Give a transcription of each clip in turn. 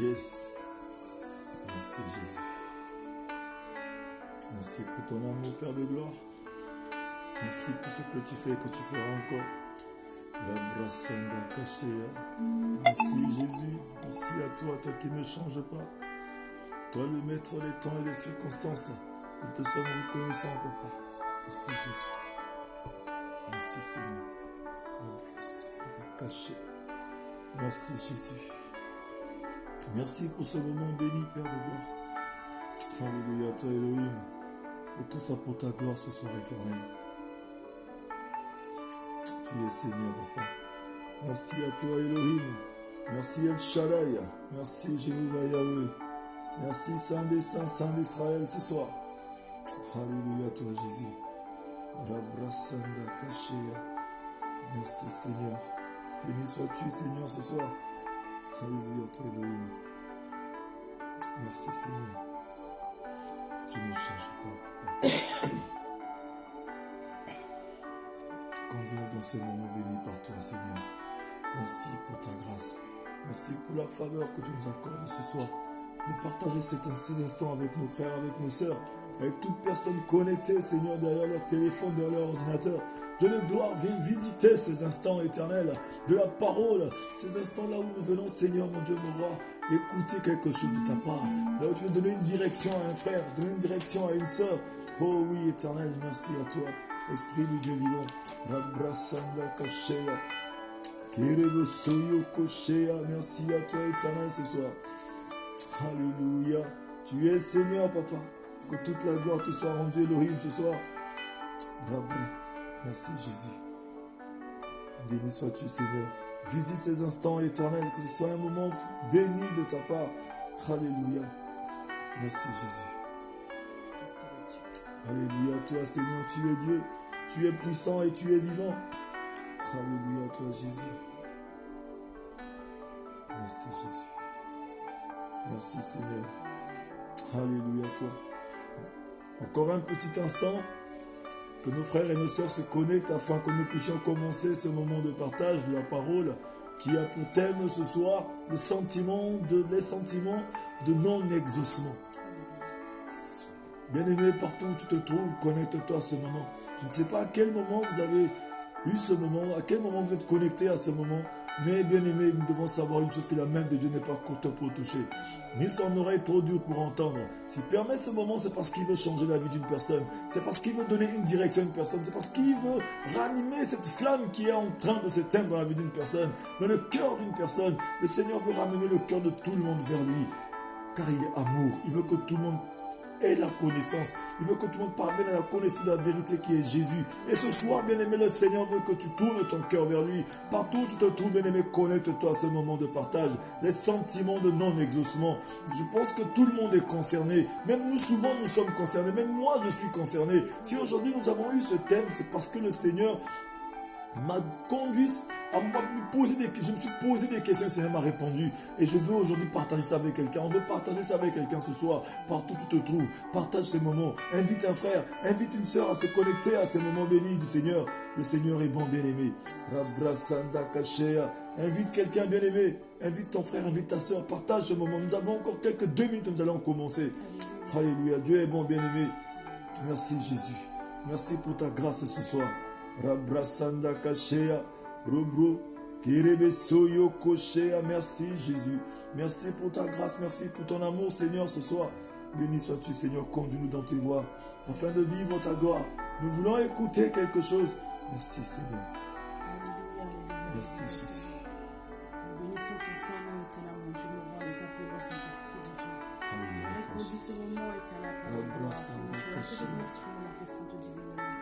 Yes. Merci Jésus. Merci pour ton amour, Père de gloire. Merci pour ce que tu fais et que tu feras encore. Merci Jésus. Merci à toi, toi qui ne changes pas. Toi le maître des temps et des circonstances. Nous te sommes reconnaissants, Papa. Merci Jésus. Merci Seigneur. Merci Jésus. Merci pour ce moment béni, Père de gloire. Alléluia, toi Elohim. Que tout ça pour ta gloire ce soir éternel. Tu es Seigneur, Papa. Merci à toi Elohim. Merci El Shaddai. Merci Jéhovah Yahweh. Merci Saint des Saints, Saint d'Israël ce soir. Alléluia, toi Jésus. Rabrasanda Kashea. Merci Seigneur. Béni sois-tu Seigneur ce soir. Alléluia, toi Elohim. Merci Seigneur. Tu ne changes pas. Conduis-nous dans ce moment béni par toi Seigneur. Merci pour ta grâce. Merci pour la faveur que tu nous accordes ce soir. De partager ces instants avec nos frères, avec nos sœurs, avec toute personne connectée, Seigneur, derrière leur téléphone, derrière leur ordinateur. Dieu de gloire, viens visiter ces instants éternels de la parole, ces instants-là où nous venons, Seigneur, mon Dieu, mon roi, écouter quelque chose de ta part. Là où tu veux donner une direction à un frère, donner une direction à une sœur. Oh oui, éternel, merci à toi, Esprit du Dieu vivant. Rabrasanda Kashea, Kirebo Soyo Koshea, merci à toi, éternel, ce soir. Alléluia. Tu es Seigneur, Papa. Que toute la gloire te soit rendue, Elohim, ce soir. Merci, Jésus. Béni sois-tu, Seigneur. Visite ces instants éternels, que ce soit un moment béni de ta part. Alléluia. Merci, Jésus. Merci, Dieu. Alléluia. Toi, Seigneur, tu es Dieu. Tu es puissant et tu es vivant. Alléluia, toi, Jésus. Merci, Jésus. Merci Seigneur. Alléluia toi. Encore un petit instant que nos frères et nos sœurs se connectent afin que nous puissions commencer ce moment de partage de la parole qui a pour thème ce soir les sentiments de non-exaucement. Bien-aimé, partout où tu te trouves, connecte-toi à ce moment. Je ne sais pas à quel moment vous avez eu ce moment, à quel moment vous êtes connecté à ce moment. Mais bien aimé, nous devons savoir une chose, que la main de Dieu n'est pas courte pour toucher, ni son oreille trop dure pour entendre. S'il permet ce moment, c'est parce qu'il veut changer la vie d'une personne. C'est parce qu'il veut donner une direction à une personne. C'est parce qu'il veut ranimer cette flamme qui est en train de s'éteindre dans la vie d'une personne, dans le cœur d'une personne. Le Seigneur veut ramener le cœur de tout le monde vers lui, car il est amour. Il veut que tout le monde ait la connaissance. Il veut que tout le monde parvienne à la connaissance de la vérité qui est Jésus. Et ce soir, bien-aimé, le Seigneur veut que tu tournes ton cœur vers lui. Partout où tu te trouves, bien-aimé, connecte-toi à ce moment de partage. Les sentiments de non-exaucement. Je pense que tout le monde est concerné. Même nous, souvent, nous sommes concernés. Même moi, je suis concerné. Si aujourd'hui, nous avons eu ce thème, c'est parce que le Seigneur m'a conduit à me poser des questions. Je me suis posé des questions, le Seigneur m'a répondu. Et je veux aujourd'hui partager ça avec quelqu'un. On veut partager ça avec quelqu'un ce soir. Partout où tu te trouves, partage ces moments. Invite un frère, invite une sœur à se connecter à ces moments bénis du Seigneur. Le Seigneur est bon, bien-aimé. Invite quelqu'un, bien-aimé. Invite ton frère, invite ta sœur. Partage ce moment. Nous avons encore quelques 2 minutes que nous allons commencer. Alléluia. Dieu est bon, bien-aimé. Merci Jésus. Merci pour ta grâce ce soir. Rabrasanda Kashea, Robro, Kirebe Soyo Koshea. Merci Jésus. Merci pour ta grâce, merci pour ton amour, Seigneur, ce soir. Béni sois-tu, Seigneur, conduis-nous dans tes voies, afin de vivre ta gloire. Nous voulons écouter quelque chose. Merci, Seigneur. Alléluia, alléluia. Merci, Jésus. Nous bénissons ton Saint-Nom, éternel, mon Dieu, mon roi, nous t'appelons Saint-Esprit de Dieu. Alléluia. Conduis ce moment, éternel, par la gloire, que nous soyons que des instruments dans tes saintes divines mains.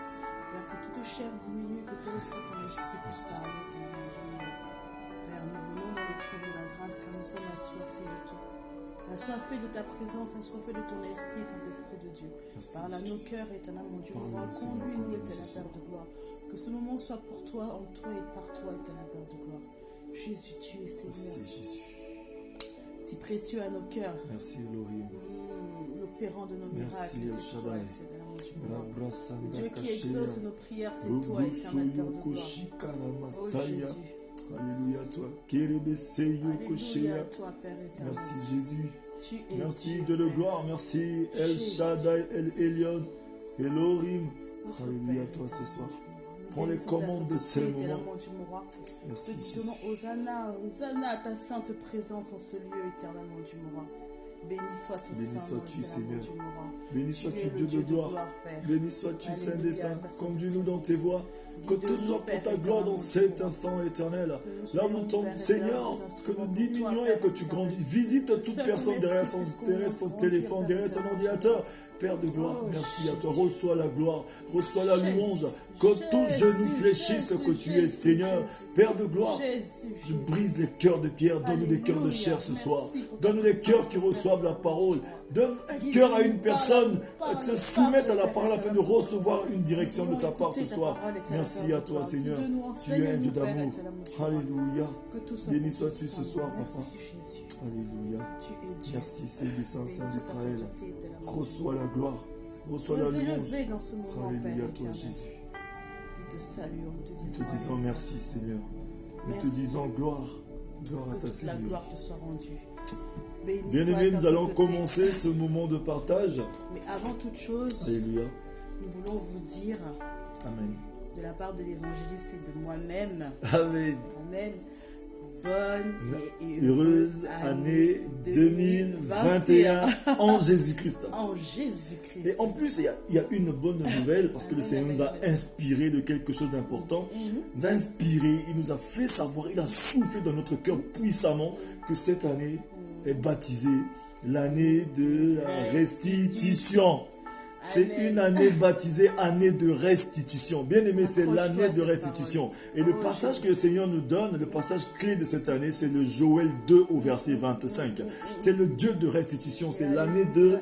Père, que toute chair diminue, que tout reçoit ton esprit pour ça, éternel, mon Dieu, mon roi. Père, nous venons dans le trou de la grâce, car nous sommes assoiffés de tout. Assoiffés de ta présence, assoiffés de ton esprit, Saint-Esprit de Dieu. Parle à nos cœurs, éternel, mon Dieu, mon roi. Conduis-nous, éternel Père de gloire. Que ce moment soit pour toi, en toi et par toi, éternel Père de gloire. Jésus, tu es Seigneur. Merci, Jésus. Si précieux à nos cœurs. Merci, Elohim. L'opérant de nos Merci, miracles, El c'est toi, Shaddai. Seigneur, mon Dieu, mon roi. Dieu qui exauce nos prières, c'est toi, éternel Père de gloire. Oh Jésus. Alléluia à toi. Kérébeseyo Alléluia Koshea. à toi, Père éternel. Merci Jésus. Tu es Merci Dieu, Dieu de Père. gloire. Merci El Jésus. Shaddai, El Elyon, Elohim. Notre Alléluia à Père toi ce éternel. soir. Nous Prends les bénissons ta commandes de ce sainteté, moment. éternellement, du roi. Merci Te Jésus. disons Hosanna, Hosanna à ta sainte présence en ce lieu éternellement du roi. Béni soit ton Béni Saint, sois-tu, éternellement Seigneur. du roi. Béni Tu sois-tu es le Dieu de gloire. Père. Béni sois-tu Saint des Alléluia, Saints. ta sainte Conduis-nous dans tes présence. voies. Que tout Guide-nous, soit pour Père ta gloire dans éternellement, cet du roi. instant éternel. nous Là où soyons, nous tombons, Père Seigneur, éternel, des que instruments nous pour diminuions toi, et que Père tu éternel. grandis. Visite toute Seul personne ton derrière esprit son puisse grandir, téléphone, Père derrière son éternel. ordinateur. Père de gloire, Oh, merci à toi. Jésus. Reçois la gloire, reçois la Jésus, louange. Que tout Jésus, genou fléchisse Jésus, que tu es, Jésus, Seigneur. Jésus. Père de gloire, Jésus, je Jésus. brise les cœurs de pierre. Donne-nous des cœurs de Alléluia. chair ce soir. Merci pour ta Donne-nous des cœurs présence, qui Père reçoivent la éternel. parole. Donne un Guide-nous cœur à une par personne la se soumettre à la Père parole afin de éternel. recevoir une direction de ta part ce Écoutez ta soir. parole éternelle, Merci Père à toi, de Seigneur. gloire. Guide-nous, Tu es un enseigne-nous, Dieu Père d'amour. éternel. Alléluia. Que tout soit Béni pour sois-tu ton ce sang. soir, Papa. Merci Jésus. Alléluia. Tu es Dieu. Merci, Seigneur Saint Béni soit ta d'Israël. sainteté éternelle. Reçois la gloire. Reçois la Sois louange. élevé dans ce moment, Père Alléluia à toi, éternel. Jésus. Nous te saluons, nous te Nous disons, te disons merci, Seigneur. Nous te Merci. disons gloire. Gloire à que ta toute la Seigneur. gloire te soit rendue. Béni Bien-aimés, soit ta nous allons sainteté. commencer ce moment de partage. Mais avant toute chose, Alléluia. nous voulons vous dire, Amen. de la part de l'évangéliste et de moi-même, Amen. Amen, bonne et Heureuse année 2021 en Jésus-Christ. En Jésus-Christ. Et en plus, il y a une bonne nouvelle parce que le Seigneur nous a inspiré de quelque chose d'important. Il nous a inspiré, il nous a fait savoir, il a soufflé dans notre cœur puissamment que cette année est baptisée l'année de la restitution. C'est Amen. une année baptisée, année de restitution. Bien aimé, c'est Accroche-toi l'année à de cette restitution. parole. Et le Oh, passage Jésus. que le Seigneur nous donne, le passage clé de cette année, c'est le Joël 2 au verset 25. C'est le Dieu de restitution, c'est l'année de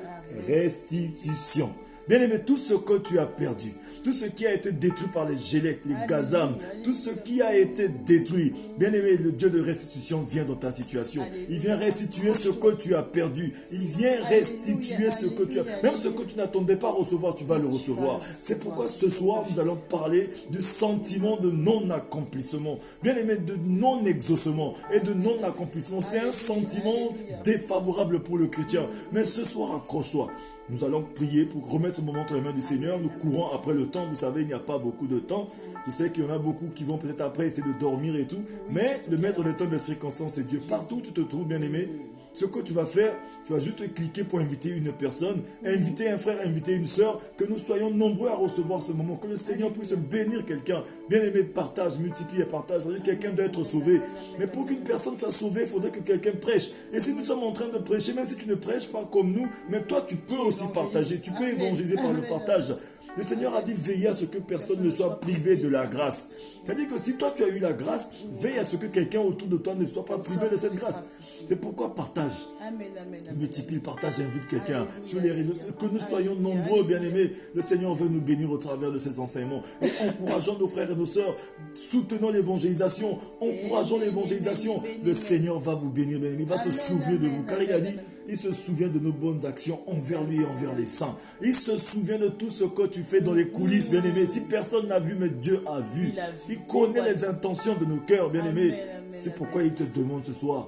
restitution. Bien aimé, tout ce que tu as perdu, tout ce qui a été détruit par les Gélec, les Alléluia, Gazam, tout ce qui a été détruit, bien aimé, le Dieu de restitution vient dans ta situation. Il vient restituer ce que tu as perdu. Il vient restituer ce que tu as. Même ce que tu n'attendais pas recevoir, tu vas le recevoir. C'est pourquoi ce soir, nous allons parler du sentiment de non-accomplissement. Bien aimé, de non-exaucement et de non-accomplissement. C'est un sentiment défavorable pour le chrétien. Mais ce soir, accroche-toi. Nous allons prier pour remettre ce moment entre les mains du Seigneur. Nous courons après le temps. Vous savez, il n'y a pas beaucoup de temps. Je sais qu'il y en a beaucoup qui vont peut-être après essayer de dormir et tout. Mais le maître des temps des circonstances, c'est Dieu. Partout où tu te trouves, bien aimé, ce que tu vas faire, tu vas juste cliquer pour inviter une personne, inviter un frère, inviter une soeur, que nous soyons nombreux à recevoir ce moment, que le Seigneur puisse bénir quelqu'un. Bien aimé, partage, multiplie et partage. Quelqu'un doit être sauvé. Mais pour qu'une personne soit sauvée, il faudrait que quelqu'un prêche. Et si nous sommes en train de prêcher, même si tu ne prêches pas comme nous, mais toi tu peux aussi partager, tu peux évangéliser par le partage. Le Seigneur a dit veillez à ce que personne ne soit privé de la grâce. C'est-à-dire que si toi tu as eu la grâce, veille à ce que quelqu'un autour de toi ne soit pas privé de cette grâce. C'est pourquoi partage. Amen, amen, amen. Multiplie, partage, invite quelqu'un sur les réseaux. Que nous soyons nombreux, bien-aimés. Le Seigneur veut nous bénir au travers de ses enseignements. Et encourageons nos frères et nos sœurs. Soutenons l'évangélisation. Encourageons l'évangélisation. Le Seigneur va vous bénir, bien-aimés. Il va se souvenir de vous. Car il a dit, il se souvient de nos bonnes actions envers lui et envers les saints. Il se souvient de tout ce que tu fais dans les coulisses, bien-aimés. Si personne n'a vu, mais Dieu a vu. Il connaît les intentions de nos cœurs, bien-aimés. C'est pourquoi il te demande ce soir,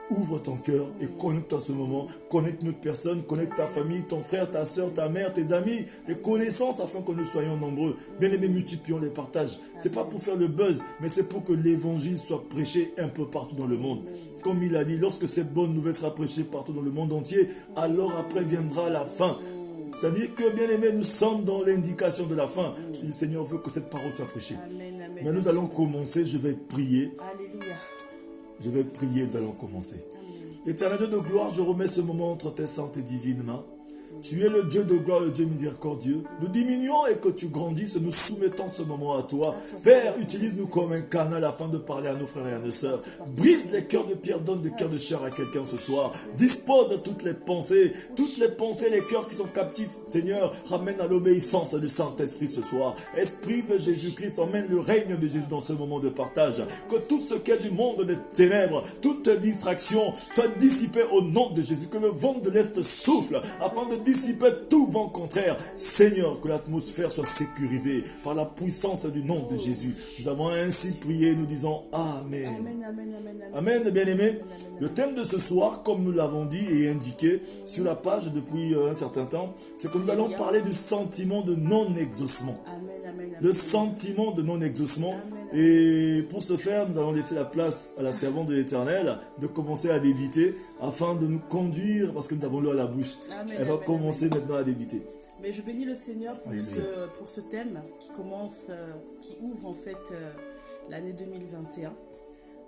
ouvre ton cœur et connecte à ce moment. Connecte notre personne, connecte ta famille, ton frère, ta soeur, ta mère, tes amis, les connaissances afin que nous soyons nombreux. Bien-aimés, multiplions les partages. Ce n'est pas pour faire le buzz, mais c'est pour que l'évangile soit prêché un peu partout dans le monde. Comme il a dit, lorsque cette bonne nouvelle sera prêchée partout dans le monde entier, alors après viendra la fin. C'est-à-dire que, bien aimé, nous sommes dans l'indication de la fin. Le Seigneur veut que cette parole soit prêchée. Amen, amen. Mais nous allons commencer, je vais prier. Alléluia. Je vais prier, nous allons commencer. Éternel Dieu de gloire, je remets ce moment entre tes saintes et divines mains. Tu es le Dieu de gloire, le Dieu miséricordieux. Nous diminuons et que tu grandisses, nous soumettons ce moment à toi. Père, utilise-nous comme un canal afin de parler à nos frères et à nos sœurs. Brise les cœurs de pierre, donne des cœurs de chair à quelqu'un ce soir. Dispose toutes les pensées, les cœurs qui sont captifs. Seigneur, ramène à l'obéissance du Saint-Esprit ce soir. Esprit de Jésus-Christ, emmène le règne de Jésus dans ce moment de partage. Que tout ce qui est du monde des ténèbres, toute distraction soit dissipée au nom de Jésus. Que le vent de l'Est souffle afin de dissiper tout vent contraire. Seigneur, que l'atmosphère soit sécurisée par la puissance du nom de Jésus. Nous avons ainsi prié, nous disons Amen. Amen, amen, amen, Amen, bien-aimés. Le thème de ce soir, comme nous l'avons dit et indiqué sur la page depuis un certain temps, c'est que nous allons parler du sentiment de non-exaucement. Amen, amen, amen. Le sentiment de non-exaucement. Et pour ce faire, nous allons laisser la place à la servante de l'Éternel de commencer à débiter afin de nous conduire, parce que nous avons l'eau à la bouche. Amen, Elle va amen, commencer maintenant à débiter. Mais je bénis le Seigneur pour, Alléluia. pour ce thème qui commence, qui ouvre en fait l'année 2021.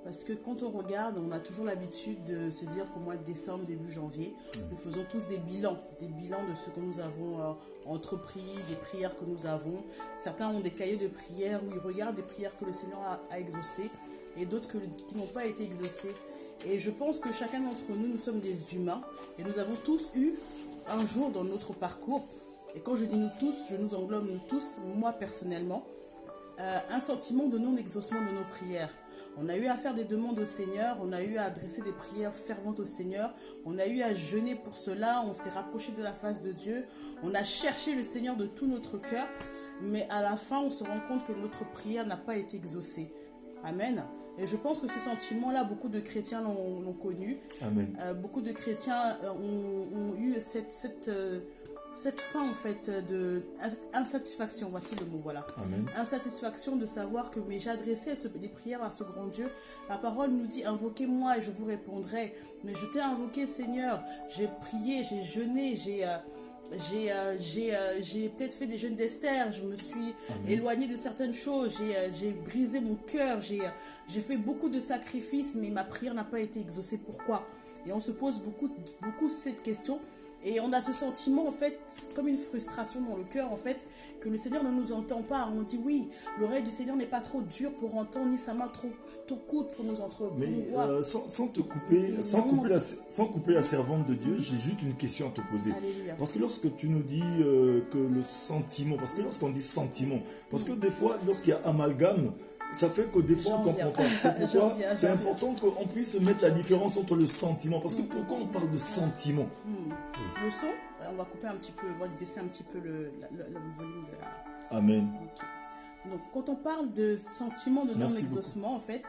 Parce que quand on regarde, on a toujours l'habitude de se dire qu'au mois de décembre, début janvier, nous faisons tous des bilans de ce que nous avons entrepris, des prières que nous avons. Certains ont des cahiers de prières où ils regardent les prières que le Seigneur a exaucées et d'autres qui n'ont pas été exaucées. Et je pense que chacun d'entre nous, nous sommes des humains et nous avons tous eu un jour dans notre parcours, et quand je dis nous tous, je nous englobe nous tous, moi personnellement, un sentiment de non-exaucement de nos prières. On a eu à faire des demandes au Seigneur, on a eu à adresser des prières ferventes au Seigneur, on a eu à jeûner pour cela, on s'est rapproché de la face de Dieu, on a cherché le Seigneur de tout notre cœur, mais à la fin, on se rend compte que notre prière n'a pas été exaucée. Amen. Et je pense que ce sentiment-là, beaucoup de chrétiens l'ont connu. Amen. Beaucoup de chrétiens ont eu cette fin en fait de insatisfaction, voici le mot, voilà. Amen. Insatisfaction de savoir que mais j'ai adressé des prières à ce grand Dieu. La parole nous dit invoquez-moi et je vous répondrai. Mais je t'ai invoqué, Seigneur, j'ai prié, j'ai jeûné, j'ai peut-être fait des jeûnes d'Esther, je me suis éloignée de certaines choses, j'ai brisé mon cœur, j'ai fait beaucoup de sacrifices, mais ma prière n'a pas été exaucée. Pourquoi? Et on se pose beaucoup cette question. Et on a ce sentiment, en fait, comme une frustration dans le cœur, en fait, que le Seigneur ne nous entend pas. On dit oui, l'oreille du Seigneur n'est pas trop dure pour entendre, ni sa main trop courte pour nous entendre. Mais sans couper la servante de Dieu, j'ai juste une question à te poser. Alléluia. Parce que lorsque tu nous dis que le sentiment, parce que lorsqu'on dit sentiment, parce que des fois, lorsqu'il y a amalgame, ça fait que des fois on ne comprend pas. C'est pourquoi c'est important qu'on puisse mettre la différence entre le sentiment. Parce que pourquoi on parle de sentiment? Le son, on va couper un petit peu, on va baisser un petit peu le volume de la... Amen. Okay. Donc, quand on parle de sentiment de non-exaucement, en fait,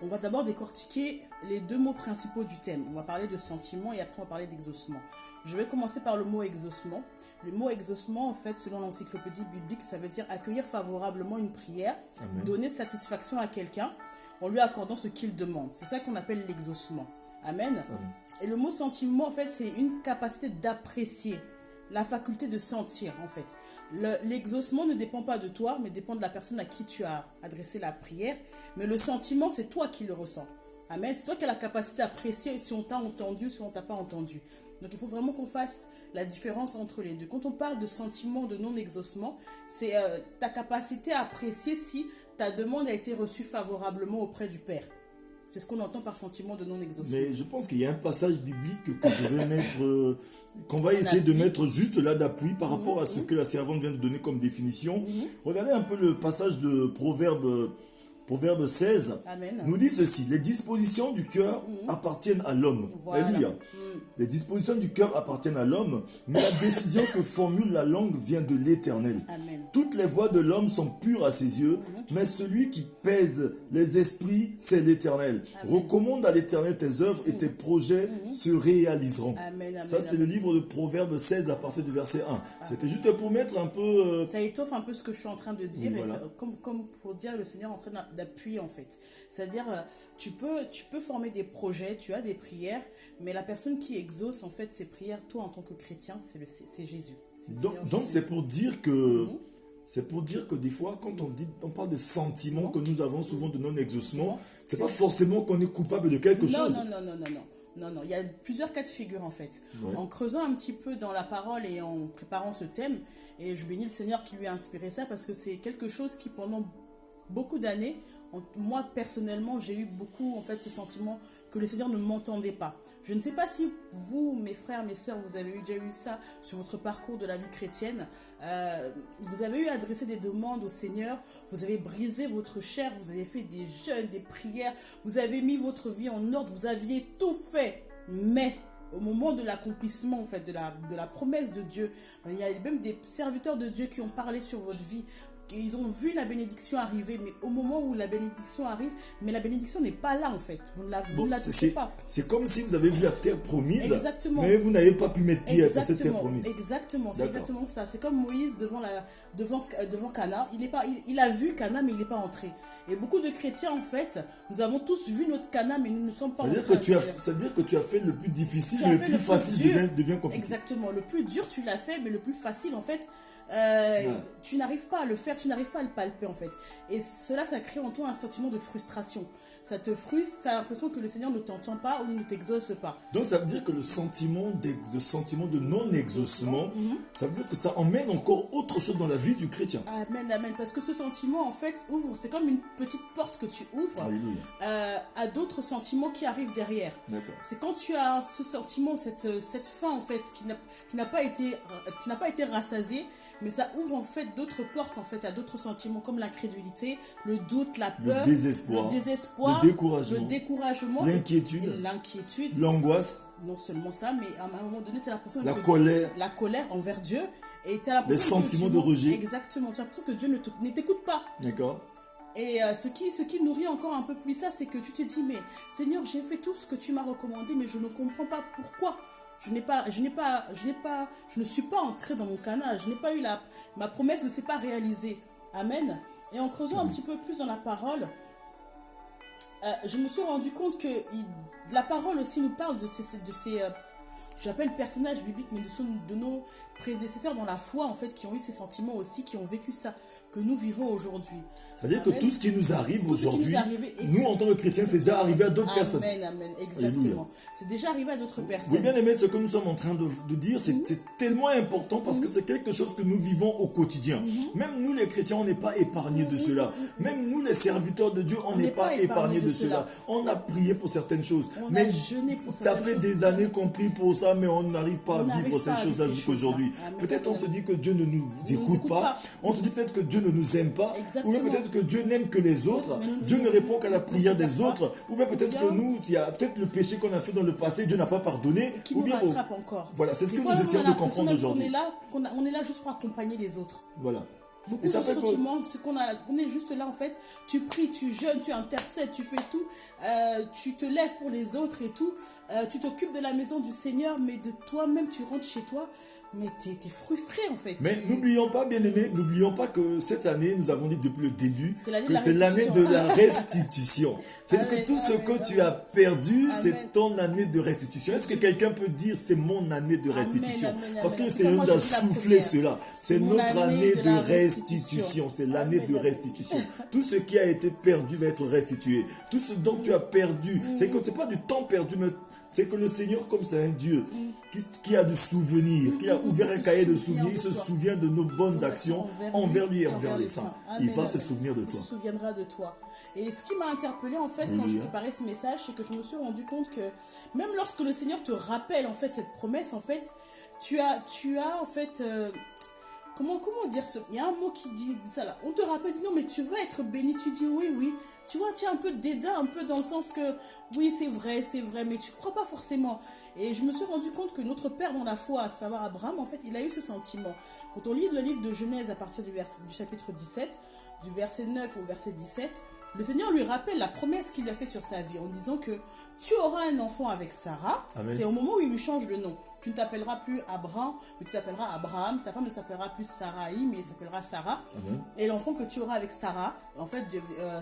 on va d'abord décortiquer les deux mots principaux du thème. On va parler de sentiment et après on va parler d'exaucement. Je vais commencer par le mot exaucement. Le mot exaucement, en fait, selon l'encyclopédie biblique, ça veut dire accueillir favorablement une prière, donner satisfaction à quelqu'un en lui accordant ce qu'il demande. C'est ça qu'on appelle l'exaucement. Amen. Et le mot sentiment, en fait, c'est une capacité d'apprécier, la faculté de sentir, en fait. L'exaucement ne dépend pas de toi, mais dépend de la personne à qui tu as adressé la prière. Mais le sentiment, c'est toi qui le ressens. Amen. C'est toi qui as la capacité d'apprécier si on t'a entendu, si on ne t'a pas entendu. Donc, il faut vraiment qu'on fasse la différence entre les deux. Quand on parle de sentiment de non-exaucement, c'est ta capacité à apprécier si ta demande a été reçue favorablement auprès du Père. C'est ce qu'on entend par sentiment de non-exaucement. Mais je pense qu'il y a un passage biblique que je vais mettre, qu'on va essayer de mettre juste là d'appui par rapport à ce que la servante vient de donner comme définition. Regardez un peu le passage de Proverbe 16. Amen. Nous dit ceci: les dispositions du cœur appartiennent à l'homme. Voilà. Alléluia. Les dispositions du cœur appartiennent à l'homme, mais la décision que formule la langue vient de l'Éternel. Amen. Toutes les voies de l'homme sont pures à ses yeux, mais celui qui pèse les esprits, c'est l'Éternel. Recommande à l'Éternel tes œuvres et tes projets se réaliseront. Amen, amen, Ça, c'est le livre de Proverbe 16 à partir du verset 1. C'était juste pour mettre un peu... Ça étoffe un peu ce que je suis en train de dire, Oui, voilà. et comme pour dire le Seigneur est en train d'appuyer, en fait. C'est-à-dire, tu peux former des projets, tu as des prières, mais la personne qui exauce en fait ces prières, toi en tant que chrétien, c'est Jésus. Donc c'est pour dire que... C'est pour dire que des fois, quand on parle des sentiments que nous avons souvent de non-exaucement, c'est pas forcément qu'on est coupable de quelque chose. Non, il y a plusieurs cas de figure en fait. En creusant un petit peu dans la parole et en préparant ce thème, et je bénis le Seigneur qui lui a inspiré ça, parce que c'est quelque chose qui pendant beaucoup d'années, moi personnellement, j'ai eu beaucoup en fait ce sentiment que le Seigneur ne m'entendait pas. Je ne sais pas si vous, mes frères, mes sœurs, vous avez déjà eu ça sur votre parcours de la vie chrétienne. Vous avez eu à adresser des demandes au Seigneur, vous avez brisé votre chair, vous avez fait des jeûnes, des prières, vous avez mis votre vie en ordre, vous aviez tout fait, mais au moment de l'accomplissement en fait, de la promesse de Dieu. Il y a même des serviteurs de Dieu qui ont parlé sur votre vie. Ils ont vu la bénédiction arriver, mais au moment où la bénédiction arrive, mais la bénédiction n'est pas là en fait. Vous ne la touchez pas. C'est comme si vous avez vu la terre promise, exactement. Mais vous n'avez pas pu mettre pied à cette terre promise. Exactement, c'est exactement ça. C'est comme Moïse devant Cana. Il a vu Cana, mais il n'est pas entré. Et beaucoup de chrétiens en fait, nous avons tous vu notre Cana, mais nous ne sommes pas entrés. C'est-à-dire que tu as fait le plus difficile, le plus facile devient compliqué. Exactement, le plus dur tu l'as fait, mais le plus facile en fait, tu n'arrives pas à le faire, tu n'arrives pas à le palper en fait. Et cela, ça crée en toi un sentiment de frustration. Ça te frustre, tu as l'impression que le Seigneur ne t'entend pas ou ne t'exauce pas. Donc ça veut dire que le sentiment de non-exaucement, ça veut dire que ça emmène encore autre chose dans la vie du chrétien. Amen, amen. Parce que ce sentiment en fait ouvre, c'est comme une petite porte que tu ouvres à d'autres sentiments qui arrivent derrière. C'est quand tu as ce sentiment, cette faim en fait qui n'a pas été rassasiée, mais ça ouvre en fait d'autres portes en fait à d'autres sentiments comme l'incrédulité, le doute, la peur, le désespoir, le découragement, l'inquiétude, l'angoisse. Non seulement ça, mais à un moment donné, tu as l'impression la colère envers Dieu, et tu as l'impression les sentiments de rejet. Exactement, tu as l'impression que Dieu ne t'écoute pas. D'accord. Et ce qui nourrit encore un peu plus ça, c'est que tu te dis, mais Seigneur, j'ai fait tout ce que tu m'as recommandé, mais je ne comprends pas pourquoi. Je ne suis pas entré dans mon Cana, ma promesse ne s'est pas réalisée. Amen. Et en creusant un petit peu plus dans la parole, je me suis rendu compte que la parole aussi nous parle de ces j'appelle personnages bibliques, mais de nos prédécesseurs dans la foi, en fait, qui ont eu ces sentiments aussi, qui ont vécu ça, que nous vivons aujourd'hui. C'est-à-dire que tout ce qui nous arrive aujourd'hui, nous, en tant que chrétiens, c'est déjà arrivé à d'autres personnes. Amen, exactement. C'est déjà arrivé à d'autres personnes. Oui, bien aimé, ce que nous sommes en train de dire, c'est tellement important parce que c'est quelque chose que nous vivons au quotidien. Même nous, les chrétiens, on n'est pas épargnés de cela. Même nous, les serviteurs de Dieu, on n'est pas épargnés de cela. On a prié pour certaines choses. On a jeûné pour certaines choses. Ça fait des années qu'on prie pour ça, mais on n'arrive pas à vivre ces choses-là jusqu'aujourd'hui. Peut-être on se dit que Dieu ne nous écoute pas. On se dit peut-être que Dieu ne nous aime pas. Ou bien peut-être que Dieu n'aime que les autres. Dieu ne répond qu'à la prière des autres. Ou bien peut-être que nous, il y a peut-être le péché qu'on a fait dans le passé, Dieu n'a pas pardonné. Qui nous rattrape encore. Voilà, c'est ce que nous essayons de comprendre aujourd'hui. On est là juste pour accompagner les autres. Voilà. Beaucoup de sentiments, on est juste là en fait, tu pries, tu jeûnes, tu intercèdes, tu fais tout, tu te lèves pour les autres et tout, tu t'occupes de la maison du Seigneur, mais de toi-même tu rentres chez toi, mais tu es frustré en fait. Mais n'oublions pas, bien-aimés, n'oublions pas que cette année, nous avons dit depuis le début que c'est l'année de la restitution. C'est-à-dire que tout ce que tu as perdu, c'est ton année de restitution. Est-ce que quelqu'un peut dire c'est mon année de restitution? Parce que le Seigneur nous a soufflé cela. C'est notre année de restitution. C'est l'année de restitution. Tout ce qui a été perdu va être restitué. Tout ce dont tu as perdu, c'est que ce n'est pas du temps perdu, mais c'est que le Seigneur, comme c'est un Dieu qui a du souvenir, qui a ouvert un cahier de souvenirs, il se souvient de nos bonnes actions envers lui et envers les saints. Il va se souvenir de toi. Il se souviendra de toi. Et ce qui m'a interpellée en fait quand je préparais ce message, c'est que je me suis rendu compte que même lorsque le Seigneur te rappelle en fait cette promesse, en fait, tu as en fait comment dire il y a un mot qui dit ça là. On te rappelle, dit non mais tu vas être béni, tu dis oui. Tu vois, tu as un peu de dédain, un peu dans le sens que oui, c'est vrai, mais tu ne crois pas forcément. Et je me suis rendu compte que notre père dans la foi, à savoir Abraham, en fait, il a eu ce sentiment. Quand on lit le livre de Genèse à partir du chapitre 17, du verset 9 au verset 17, le Seigneur lui rappelle la promesse qu'il a fait sur sa vie en disant que tu auras un enfant avec Sarah. Amen. C'est au moment où il lui change de nom. Tu ne t'appelleras plus Abraham, mais tu t'appelleras Abraham. Ta femme ne s'appellera plus Sarai, mais elle s'appellera Sarah. Amen. Et l'enfant que tu auras avec Sarah, en fait,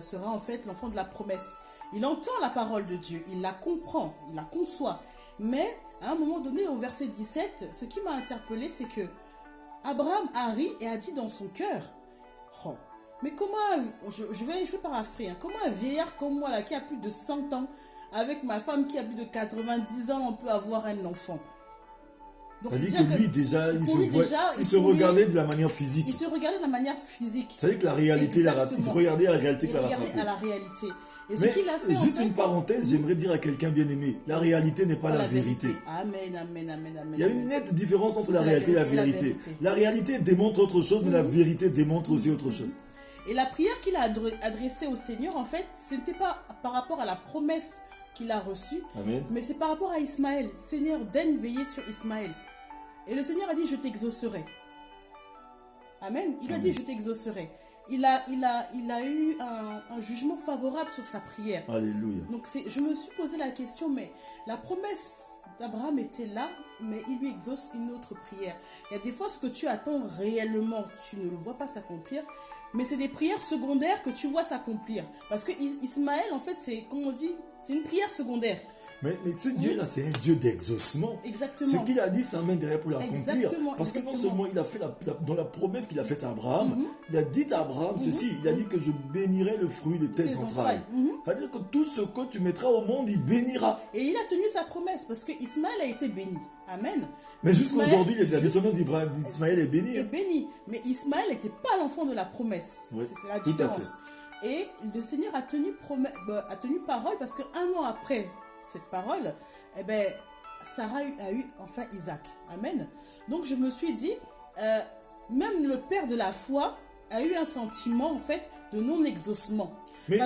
sera en fait l'enfant de la promesse. Il entend la parole de Dieu, il la comprend, il la conçoit. Mais à un moment donné, au verset 17, ce qui m'a interpellé, c'est que Abraham a ri et a dit dans son cœur, oh, mais comment, je vais paraphraser, hein, comment un vieillard comme moi, là, qui a plus de 100 ans, avec ma femme qui a plus de 90 ans, on peut avoir un enfant? C'est-à-dire que lui, déjà, il se regardait de la manière physique. Il se regardait de la manière physique. C'est-à-dire que la réalité, il se regardait à la réalité. Il regardait à la réalité. Et mais ce qu'il a fait, juste une parenthèse, j'aimerais dire à quelqu'un bien aimé, la réalité n'est pas la vérité. Amen. Il y a une nette différence entre la réalité et la vérité. La réalité démontre autre chose, mais la vérité démontre aussi autre chose. Et la prière qu'il a adressée au Seigneur, en fait, ce n'était pas par rapport à la promesse qu'il a reçu. Amen. Mais c'est par rapport à Ismaël. Seigneur, daigne veiller sur Ismaël. Et le Seigneur a dit, je t'exaucerai. Amen. Il a dit, je t'exaucerai. Il a eu un jugement favorable sur sa prière. Alléluia. Donc je me suis posé la question, mais la promesse d'Abraham était là, mais il lui exauce une autre prière. Il y a des fois, ce que tu attends réellement, tu ne le vois pas s'accomplir, mais c'est des prières secondaires que tu vois s'accomplir. Parce que Ismaël, en fait, c'est, comme on dit, c'est une prière secondaire. Mais ce Dieu-là, c'est un Dieu d'exaucement. Exactement. Ce qu'il a dit, ça amène derrière pour l'accomplir. Exactement. Parce que non seulement il a fait dans la promesse qu'il a faite à Abraham, il a dit à Abraham ceci, il a dit que je bénirai le fruit de tes entrailles. C'est-à-dire que tout ce que tu mettras au monde, il bénira. Et il a tenu sa promesse parce que Ismaël a été béni. Amen. Mais jusqu'à aujourd'hui, la descendance d'Ismaël est bénie. Est béni. Mais Ismaël n'était pas l'enfant de la promesse. Oui, c'est la différence. Et le Seigneur a tenu parole parce qu'un an après cette parole, eh ben, Sarah a eu enfin Isaac. Amen. Donc je me suis dit, même le père de la foi a eu un sentiment en fait de non-exaucement. Mais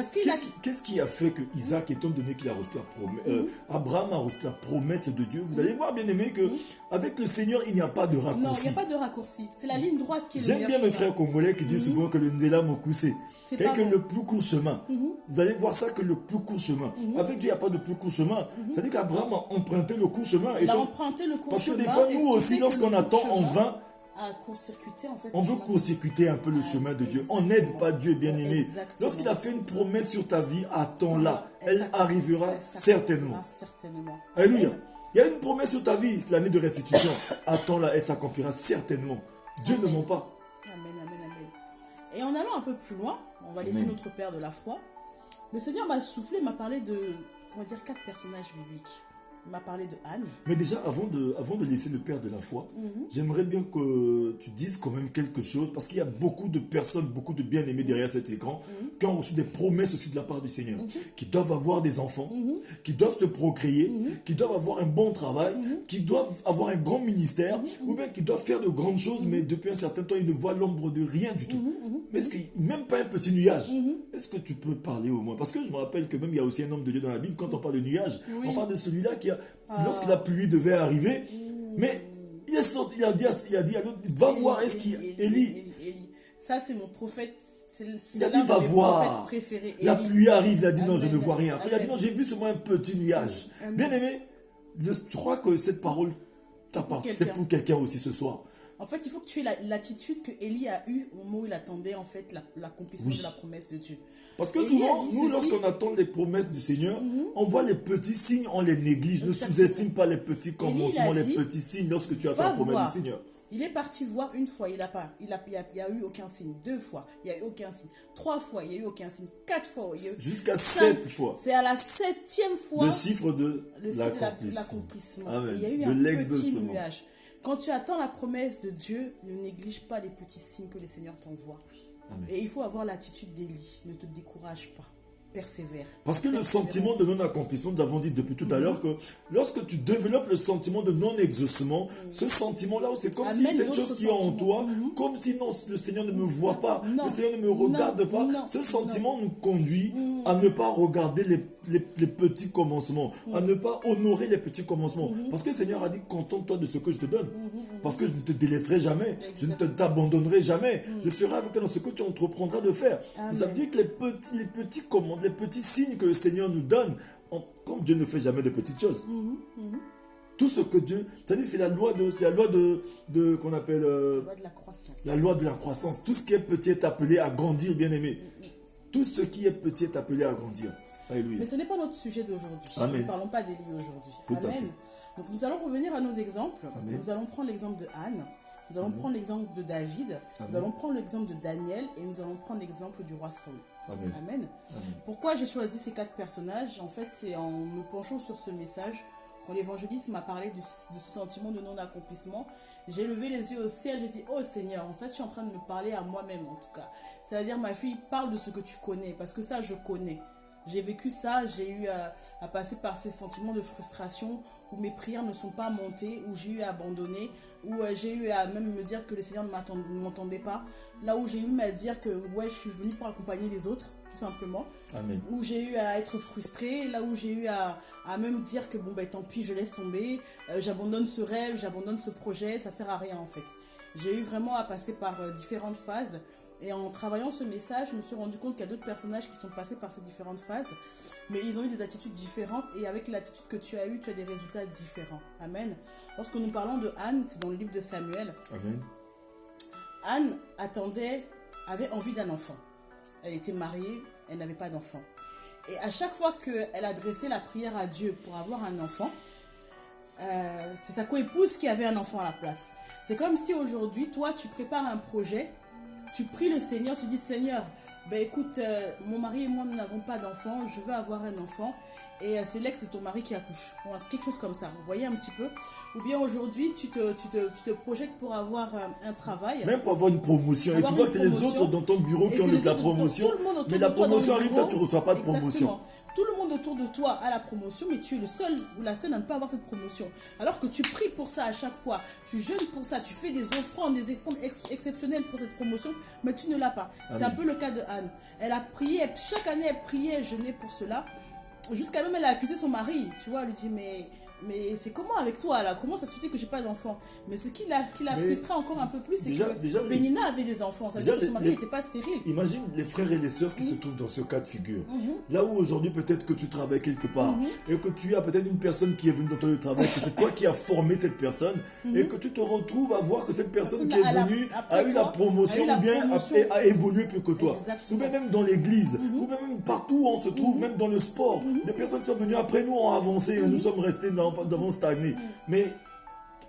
qu'est-ce qui a fait que Isaac, étant donné qu'il a reçu la promesse, Abraham a reçu la promesse de Dieu, vous allez voir bien aimé que avec le Seigneur il n'y a pas de raccourci. Non, il n'y a pas de raccourci. C'est la ligne droite qui est le meilleur. J'aime bien mes frères congolais qui disent souvent que le Nzela Mokuse, c'est que le plus court chemin. Vous allez voir ça que le plus court chemin. Avec Dieu il n'y a pas de plus court chemin. C'est-à-dire qu'Abraham a emprunté le court chemin. Il a emprunté le court chemin. Parce que des fois nous aussi lorsqu'on attend en vain, à court-circuiter en fait. On veut court-circuiter un peu le chemin de Dieu. On n'aide pas Dieu bien-aimé. Lorsqu'il a fait une promesse sur ta vie, attends-la. Elle arrivera certainement. Alléluia. Il y a une promesse sur ta vie, c'est l'année de restitution. Attends-la, elle s'accomplira certainement. Dieu ne ment pas. Amen, amen, amen. Et en allant un peu plus loin, on va laisser notre Père de la foi. Le Seigneur m'a soufflé, m'a parlé de, 4 personnages bibliques. Il m'a parlé de Anne. Mais déjà, avant de laisser le Père de la foi, j'aimerais bien que tu dises quand même quelque chose, parce qu'il y a beaucoup de personnes, beaucoup de bien-aimés derrière cet écran, qui ont reçu des promesses aussi de la part du Seigneur, qui doivent avoir des enfants, qui doivent se procréer, qui doivent avoir un bon travail, qui doivent avoir un grand ministère, ou bien qui doivent faire de grandes choses, mais depuis un certain temps, ils ne voient l'ombre de rien du tout. Mais est-ce que, même pas un petit nuage, est-ce que tu peux parler au moins? Parce que je me rappelle que même il y a aussi un homme de Dieu dans la Bible, quand on parle de nuage, on parle de celui-là qui a lorsque la pluie devait arriver, mais il est sorti, il a dit à l'autre, va voir, est-ce qu'il y a Élie. Ça c'est mon prophète, il a dit va voir, préféré, la pluie arrive, il a dit non, je ne vois rien. Après il a dit non, j'ai vu seulement un petit nuage. Bien aimé, je crois que cette parole t'appartient, c'est pour quelqu'un aussi ce soir. En fait, il faut que tu aies l'attitude que Élie a eue au moment où il attendait en fait l'accomplissement de la promesse de Dieu. Parce que souvent, nous, lorsqu'on attend les promesses du Seigneur, on voit les petits signes, on les néglige. Ne sous-estime pas les petits commencements, les petits signes lorsque tu attends la promesse du Seigneur. Il est parti voir une fois, il n'y a eu aucun signe. 2 fois, il n'y a eu aucun signe. 3 fois, il n'y a eu aucun signe. 4 fois, il y a eu jusqu'à 7 fois. C'est à la 7e fois le chiffre de l'accomplissement. Il y a eu un petit nuage. Quand tu attends la promesse de Dieu, ne néglige pas les petits signes que le Seigneur t'envoie. Et il faut avoir l'attitude d'Élie. Ne te décourage pas. Persévère. Parce que le sentiment de non-accomplissement, nous avons dit depuis tout à l'heure que lorsque tu développes le sentiment de non-exaucement, ce sentiment-là, c'est comme si c'est une chose qui est en toi, comme si non, le Seigneur ne me voit pas, le Seigneur ne me regarde pas. Ce sentiment nous conduit à ne pas regarder les petits commencements, à ne pas honorer les petits commencements. Parce que le Seigneur a dit, contente-toi de ce que je te donne. Parce que je ne te délaisserai jamais, je ne t'abandonnerai jamais, je serai avec toi dans ce que tu entreprendras de faire. Ça veut dire que les petits commandes, les petits signes que le Seigneur nous donne, comme Dieu ne fait jamais de petites choses. Tout ce que Dieu, c'est-à-dire c'est la loi de qu'on appelle la loi de la croissance. La loi de la croissance. Tout ce qui est petit est appelé à grandir, bien aimé. Tout ce qui est petit est appelé à grandir. Alléluia. Mais ce n'est pas notre sujet d'aujourd'hui. Nous ne parlons pas d'Élie aujourd'hui. Amen. Donc nous allons revenir à nos exemples. Amen. Nous allons prendre l'exemple de Anne. Nous allons prendre l'exemple de David. Nous allons prendre l'exemple de Daniel. Et nous allons prendre l'exemple du roi Saül. Amen. Amen. Pourquoi j'ai choisi ces 4 personnages? En fait, c'est en me penchant sur ce message, quand l'évangéliste m'a parlé de ce sentiment de non-accomplissement, j'ai levé les yeux au ciel, j'ai dit, oh Seigneur, en fait, je suis en train de me parler à moi-même en tout cas. C'est-à-dire, ma fille, parle de ce que tu connais, parce que ça, je connais. J'ai vécu ça, j'ai eu à passer par ces sentiments de frustration où mes prières ne sont pas montées, où j'ai eu à abandonner, où j'ai eu à même me dire que le Seigneur ne m'entendait pas. Là où j'ai eu à dire que ouais, je suis venue pour accompagner les autres, tout simplement. Amen. Où j'ai eu à être frustrée, là où j'ai eu à même dire que bon ben tant pis, je laisse tomber, j'abandonne ce rêve, j'abandonne ce projet, ça sert à rien en fait. J'ai eu vraiment à passer par différentes phases. Et en travaillant ce message, je me suis rendu compte qu'il y a d'autres personnages qui sont passés par ces différentes phases, mais ils ont eu des attitudes différentes, et avec l'attitude que tu as eue, tu as des résultats différents. Amen. Lorsque nous parlons de Anne, c'est dans le livre de Samuel. Amen. Anne avait envie d'un enfant. Elle était mariée, elle n'avait pas d'enfant. Et à chaque fois qu'elle adressait la prière à Dieu pour avoir un enfant, c'est sa coépouse qui avait un enfant à la place. C'est comme si aujourd'hui, toi, tu prépares un projet, tu pries le Seigneur, tu dis Seigneur, ben écoute, mon mari et moi nous n'avons pas d'enfant, je veux avoir un enfant, et c'est l'ex de ton mari qui accouche, quelque chose comme ça, vous voyez un petit peu. Ou bien aujourd'hui tu te projettes pour avoir un travail, même pour avoir une promotion, et tu vois que c'est les autres dans ton bureau qui ont la promotion, mais la promotion arrive, toi tu ne reçois pas de promotion. Tout le monde autour de toi a la promotion, mais tu es le seul ou la seule à ne pas avoir cette promotion. Alors que tu pries pour ça à chaque fois, tu jeûnes pour ça, tu fais des offrandes exceptionnelles pour cette promotion, mais tu ne l'as pas. C'est un peu le cas de Anne. Elle a prié, chaque année elle priait, elle jeûnait pour cela, jusqu'à même elle a accusé son mari. Tu vois, elle lui dit mais c'est comment avec toi là? Comment ça se fait que j'ai pas d'enfant? Mais ce qui la frustra encore un peu plus, c'est que Pénina avait des enfants. Ça veut dire que son mari n'était pas stérile. Imagine les frères et les sœurs qui se trouvent dans ce cas de figure. Là où aujourd'hui peut-être que tu travailles quelque part et que tu as peut-être une personne qui est venue dans ton travail, que c'est toi qui as formé cette personne et que tu te retrouves à voir que cette personne qui est venue a eu la promotion ou bien a évolué plus que toi. Exactement. Ou bien même dans l'église, ou bien même partout où on se trouve, même dans le sport. Des personnes qui sont venues après nous ont avancé et nous sommes restés devant stagner. Mais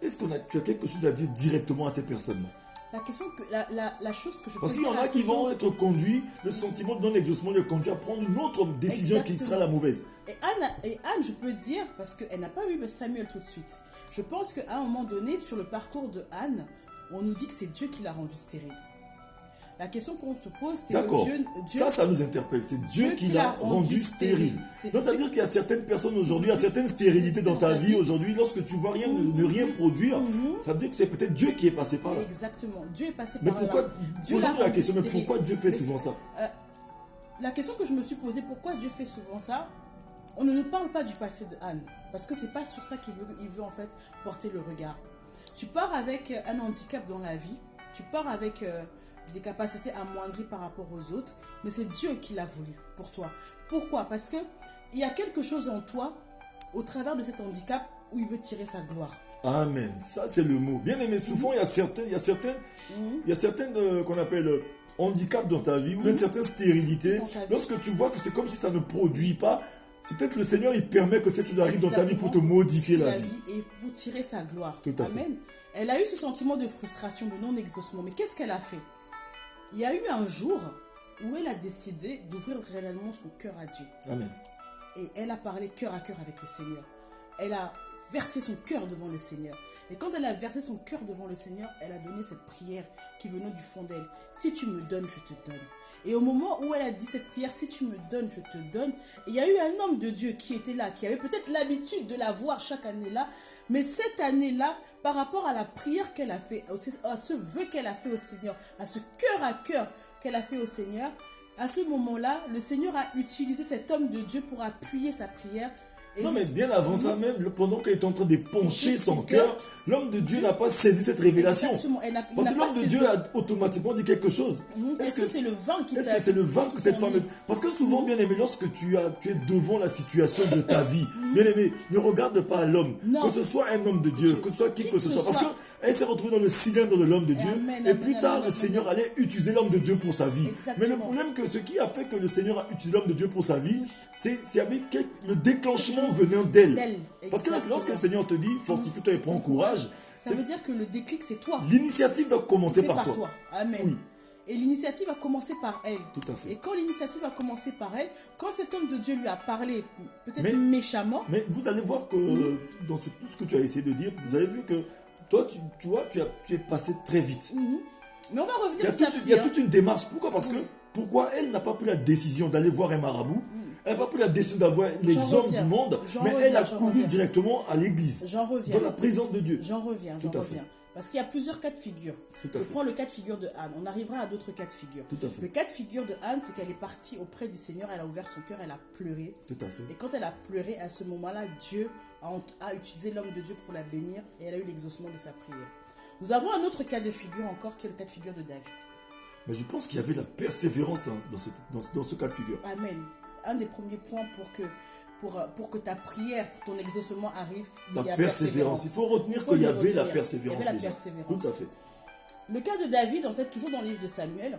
est-ce que tu as quelque chose à dire directement à ces personnes? La question que la chose que je Parce qu'il y en a qui vont être conduits, le sentiment de non-exaucement les conduit à prendre une autre décision qui sera la mauvaise. Et Anne, je peux dire, parce qu'elle n'a pas eu Samuel tout de suite, je pense qu'à un moment donné, sur le parcours de Anne, on nous dit que c'est Dieu qui l'a rendue stérile. La question qu'on te pose, c'est que Dieu... Ça nous interpelle. C'est Dieu qui l'a rendu stérile. Donc ça veut dire qu'il y a certaines personnes aujourd'hui, il y a certaines stérilités dans ta vie aujourd'hui. Lorsque tu vois ne rien produire, ça veut dire que c'est peut-être Dieu qui est passé par là. Exactement. Dieu est passé par là. Mais pourquoi, posez-nous la question, mais pourquoi Dieu fait souvent ça? La question que je me suis posée, pourquoi Dieu fait souvent ça? On ne nous parle pas du passé de Anne. Parce que c'est pas sur ça qu'il veut en fait porter le regard. Tu pars avec un handicap dans la vie. Tu pars avec... des capacités amoindries par rapport aux autres, mais c'est Dieu qui l'a voulu pour toi. Pourquoi? Parce que il y a quelque chose en toi, au travers de cet handicap, où il veut tirer sa gloire. Amen. Ça, c'est le mot. Bien aimé, souvent, il y a certaines qu'on appelle handicaps dans ta vie, ou bien certaines stérilités. Lorsque tu vois que c'est comme si ça ne produit pas, c'est peut-être le Seigneur, il permet que cette chose arrive dans ta vie pour te modifier la vie. Et pour tirer sa gloire. Tout à fait. Amen. Elle a eu ce sentiment de frustration, de non-exaucement. Mais qu'est-ce qu'elle a fait? Il y a eu un jour où elle a décidé d'ouvrir réellement son cœur à Dieu. Amen. Et elle a parlé cœur à cœur avec le Seigneur. Elle a versé son cœur devant le Seigneur. Et quand elle a versé son cœur devant le Seigneur, elle a donné cette prière qui venait du fond d'elle. Si tu me donnes, je te donne. Et au moment où elle a dit cette prière, si tu me donnes, je te donne, il y a eu un homme de Dieu qui était là, qui avait peut-être l'habitude de la voir chaque année-là, mais cette année-là, par rapport à la prière qu'elle a fait, à ce vœu qu'elle a fait au Seigneur, à ce cœur à cœur qu'elle a fait au Seigneur, à ce moment-là, le Seigneur a utilisé cet homme de Dieu pour appuyer sa prière. Non, mais bien avant ça même, pendant qu'elle est en train d'époncher son cœur, l'homme de Dieu n'a pas saisi cette révélation. Exactement. Parce que l'homme de Dieu a automatiquement dit quelque chose. Est-ce que c'est le vin qui Est-ce que c'est le vin que cette femme... Parce que souvent, bien aimé, lorsque tu es devant la situation de ta vie, bien aimé, ne regarde pas l'homme. Que ce soit un homme de Dieu, que ce soit qui que ce soit. Parce qu'elle s'est retrouvée dans le cylindre de l'homme de Dieu. Et plus tard, le Seigneur allait utiliser l'homme de Dieu pour sa vie. Mais le problème, que ce qui a fait que le Seigneur a utilisé l'homme de Dieu pour sa vie, c'est avec le déclenchement venant d'elle. Parce que lorsque le Seigneur te dit, fortifie-toi et prends courage, ça veut dire que le déclic, c'est toi. L'initiative doit commencer par toi. Amen. Oui. Et l'initiative a commencé par elle. Tout à fait. Et quand l'initiative a commencé par elle, quand cet homme de Dieu lui a parlé, peut-être méchamment. Mais vous allez voir que dans tout ce que tu as essayé de dire, vous avez vu que toi, tu vois, tu es passé très vite. Mais on va revenir petit à petit. Il y a toute une démarche. Pourquoi? Parce que pourquoi elle n'a pas pris la décision d'aller voir un marabout? Elle n'a pas pris la décision d'avoir les hommes du monde, mais elle a couru directement à l'église. J'en reviens. Dans la présence de Dieu. J'en reviens. Parce qu'il y a plusieurs cas de figure. Je prends le cas de figure de Anne. On arrivera à d'autres cas de figure. Tout à fait. Le cas de figure de Anne, c'est qu'elle est partie auprès du Seigneur, elle a ouvert son cœur, elle a pleuré. Tout à fait. Et quand elle a pleuré, à ce moment-là, Dieu a utilisé l'homme de Dieu pour la bénir et elle a eu l'exaucement de sa prière. Nous avons un autre cas de figure encore qui est le cas de figure de David. Mais je pense qu'il y avait la persévérance dans ce cas de figure. Amen. Un des premiers points pour que ta prière, pour ton exaucement arrive, il y a la persévérance. Il faut retenir qu'il y avait la persévérance. Il y avait la persévérance. Tout à fait. Le cas de David, en fait, toujours dans le livre de Samuel,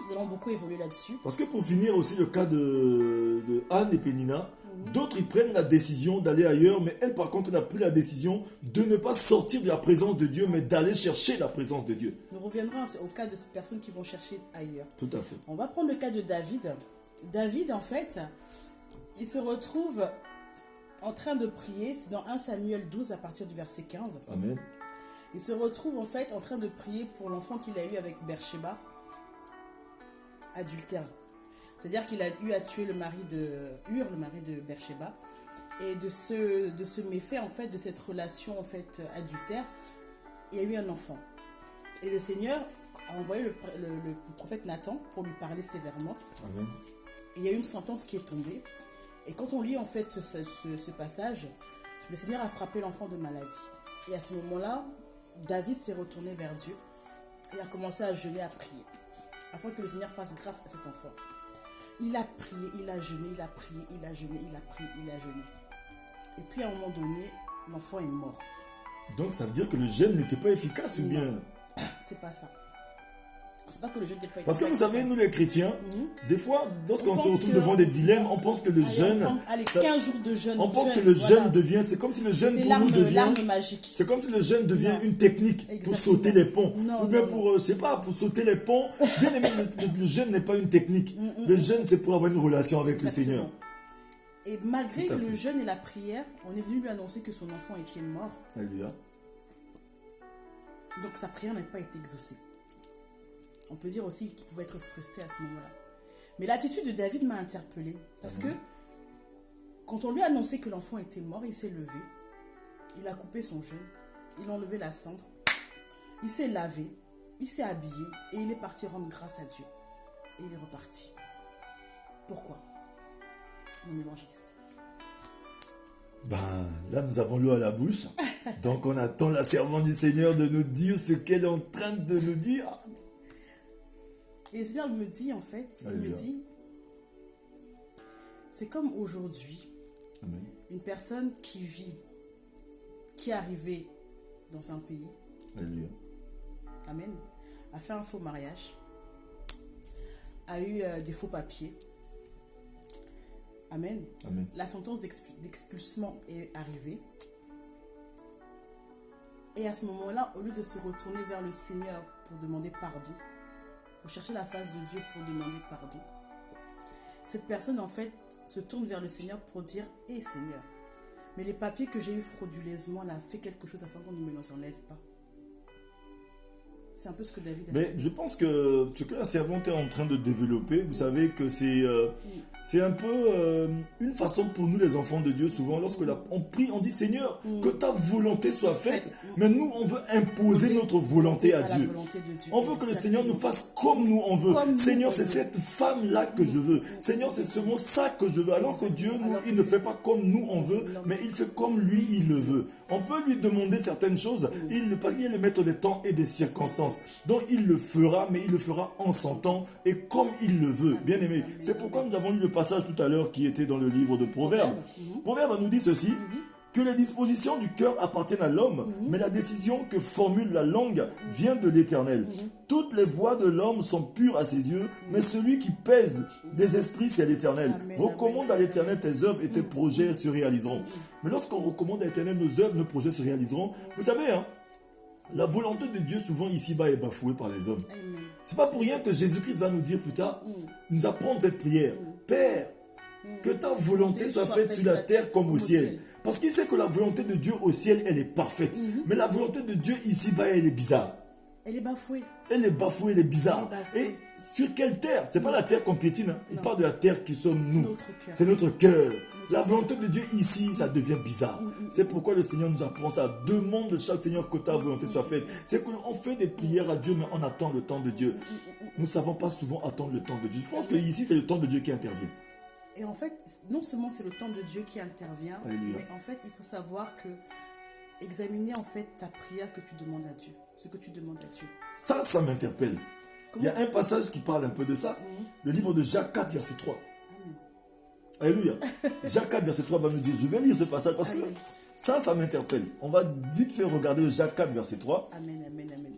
nous allons beaucoup évoluer là-dessus. Parce que pour finir aussi le cas de Anne et Pénina, d'autres ils prennent la décision d'aller ailleurs, mais elle par contre n'a plus la décision de ne pas sortir de la présence de Dieu, mais d'aller chercher la présence de Dieu. Nous reviendrons au cas de ces personnes qui vont chercher ailleurs. Tout à fait. On va prendre le cas de David. David, en fait, il se retrouve en train de prier, c'est dans 1 Samuel 12 à partir du verset 15. Amen. Il se retrouve en fait en train de prier pour l'enfant qu'il a eu avec Bersheba, adultère. C'est-à-dire qu'il a eu à tuer le mari de Hur, le mari de Bersheba. Et de ce méfait, en fait, de cette relation en fait adultère, il y a eu un enfant. Et le Seigneur a envoyé le prophète Nathan pour lui parler sévèrement. Amen. Et il y a eu une sentence qui est tombée. Et quand on lit en fait ce passage, le Seigneur a frappé l'enfant de maladie. Et à ce moment-là, David s'est retourné vers Dieu et a commencé à jeûner, à prier, afin que le Seigneur fasse grâce à cet enfant. Il a prié, il a jeûné, il a prié, il a jeûné, il a prié, il a jeûné. Et puis à un moment donné, l'enfant est mort. Donc ça veut dire que le jeûne n'était pas efficace ou bien? C'est pas ça. C'est pas que le jeûne n'était pas efficace. Parce que vous savez, nous les chrétiens, des fois, lorsqu'on se retrouve devant des dilemmes, on pense que le jeûne... Allez, 15 jours de jeûne. On pense que le jeûne devient... C'est comme si le jeûne pour nous devient... L'arme magique. C'est comme si le jeûne devient une technique pour sauter les ponts. Ou bien pour, je sais pas, pour sauter les ponts. Bien aimé, le jeûne n'est pas une technique. Le jeûne, c'est pour avoir une relation avec le Seigneur. Et malgré le jeûne et la prière, on est venu lui annoncer que son enfant était mort. Alléluia. Donc sa prière n'a pas été exaucée. On peut dire aussi qu'il pouvait être frustré à ce moment-là. Mais l'attitude de David m'a interpellée. Parce que quand on lui a annoncé que l'enfant était mort, il s'est levé. Il a coupé son jeûne. Il a enlevé la cendre. Il s'est lavé. Il s'est habillé. Et il est parti rendre grâce à Dieu. Et il est reparti. Pourquoi? Mon évangéliste. Là, nous avons l'eau à la bouche. Donc, on attend la servante du Seigneur de nous dire ce qu'elle est en train de nous dire. Et le Seigneur me dit, en fait, il me dit, c'est comme aujourd'hui, une personne qui vit, qui est arrivée dans un pays, Alléluia. Amen, a fait un faux mariage, a eu des faux papiers, Amen. Amen. La sentence d'expulsement est arrivée. Et à ce moment-là, au lieu de se retourner vers le Seigneur pour demander pardon, pour chercher la face de Dieu pour demander pardon, cette personne en fait se tourne vers le Seigneur pour dire « Hé Seigneur, mais les papiers que j'ai eu frauduleusement là, fais quelque chose afin qu'on ne me les enlève pas. » C'est un peu ce que David a fait. Mais je pense que ce que la servante est en train de développer, vous savez que c'est un peu une façon pour nous les enfants de Dieu, souvent lorsque on prie, on dit Seigneur, que ta volonté soit faite, mais nous on veut imposer notre volonté à Dieu. On veut que le Seigneur nous fasse comme nous on veut. Seigneur, c'est cette femme-là que je veux. Seigneur, c'est seulement ça que je veux. Alors que Dieu, il ne fait pas comme nous on veut, mais il fait comme lui il le veut. On peut lui demander certaines choses, il ne peut pas lui mettre des temps et des circonstances. Donc il le fera, mais il le fera en son temps et comme il le veut. Bien aimé, c'est pourquoi nous avons lu le passage tout à l'heure qui était dans le livre de Proverbes. Proverbes nous dit ceci, que les dispositions du cœur appartiennent à l'homme, mais la décision que formule la langue vient de l'Éternel. Toutes les voies de l'homme sont pures à ses yeux, mais celui qui pèse des esprits, c'est l'Éternel. Recommande à l'Éternel tes œuvres et tes projets se réaliseront. Mais lorsqu'on recommande à l'Éternel nos œuvres, nos projets se réaliseront, vous savez, la volonté de Dieu souvent ici-bas est bafouée par les hommes. C'est pas pour rien que Jésus-Christ va nous dire plus tard, nous apprendre cette prière. Père, que ta volonté soit faite sur la terre comme au ciel. Parce qu'il sait que la volonté de Dieu au ciel, elle est parfaite. Mais la volonté de Dieu ici-bas, elle est bizarre. Elle est bafouée. Elle est bafouée, elle est bizarre. Et sur quelle terre? C'est pas la terre qu'on piétine. Il parle de la terre qui sommes nous. C'est notre cœur. La volonté de Dieu ici, ça devient bizarre. C'est pourquoi le Seigneur nous apprend ça. Demande de chaque Seigneur que ta volonté soit faite. C'est qu'on fait des prières à Dieu, mais on attend le temps de Dieu. Nous ne savons pas souvent attendre le temps de Dieu. Je pense que ici, c'est le temps de Dieu qui intervient. Et en fait, non seulement c'est le temps de Dieu qui intervient, Alléluia. mais en fait, il faut savoir que examiner en fait ta prière que tu demandes à Dieu, ce que tu demandes à Dieu. Ça m'interpelle. Il y a un passage qui parle un peu de ça. Le livre de Jacques 4, verset 3. Amen. Alléluia. Jacques 4, verset 3 va nous dire, je vais lire ce passage parce que Amen. ça m'interpelle. On va vite fait regarder Jacques 4, verset 3. Amen, amen, amen.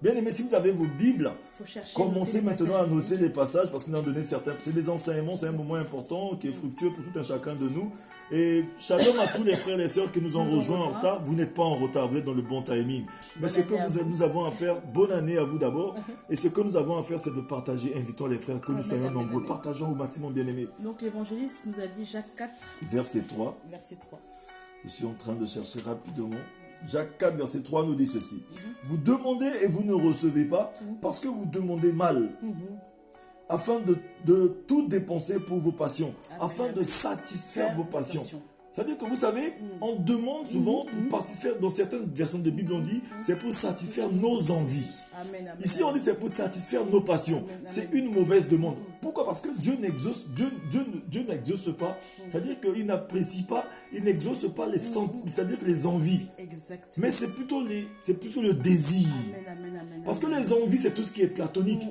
Bien aimé, si vous avez vos Bibles, Faut chercher, commencez noter les maintenant à passages noter bibliques. les passages parce qu'on a donné certains. C'est des enseignements, c'est un moment important qui est fructueux pour tout un chacun de nous. Et shalom à tous les frères et les sœurs qui nous ont rejoints en retard. Vous n'êtes pas en retard, vous êtes dans le bon timing. Mais Bonne ce que année à nous avons à faire, bonne année à vous d'abord. Et ce que nous avons à faire, c'est de partager. Invitons les frères, que nous Amen, soyons amen, nombreux. amen. Partageons au maximum, bien aimé. Donc l'évangéliste nous a dit Jacques 4, Verset 3. verset 3. Je suis en train de chercher rapidement. Jacques 4, verset 3 nous dit ceci. Vous demandez et vous ne recevez pas parce que vous demandez mal. Afin de tout dépenser pour vos passions. Amen, Afin de amen. satisfaire vos passions. C'est-à-dire que vous savez, on demande souvent pour satisfaire, dans certaines versions de Bible on dit, c'est pour satisfaire nos envies. Amen, amen. Ici on dit c'est pour satisfaire nos passions. Amen, C'est amen. une mauvaise demande. Pourquoi? Parce que Dieu n'exauce, Dieu n'exauce pas. C'est-à-dire qu'il n'apprécie pas, il n'exauce pas les sentiments, c'est-à-dire les envies. Exactement. Mais c'est plutôt le désir. Amen, amen, amen. Parce que amen. les envies, c'est tout ce qui est platonique.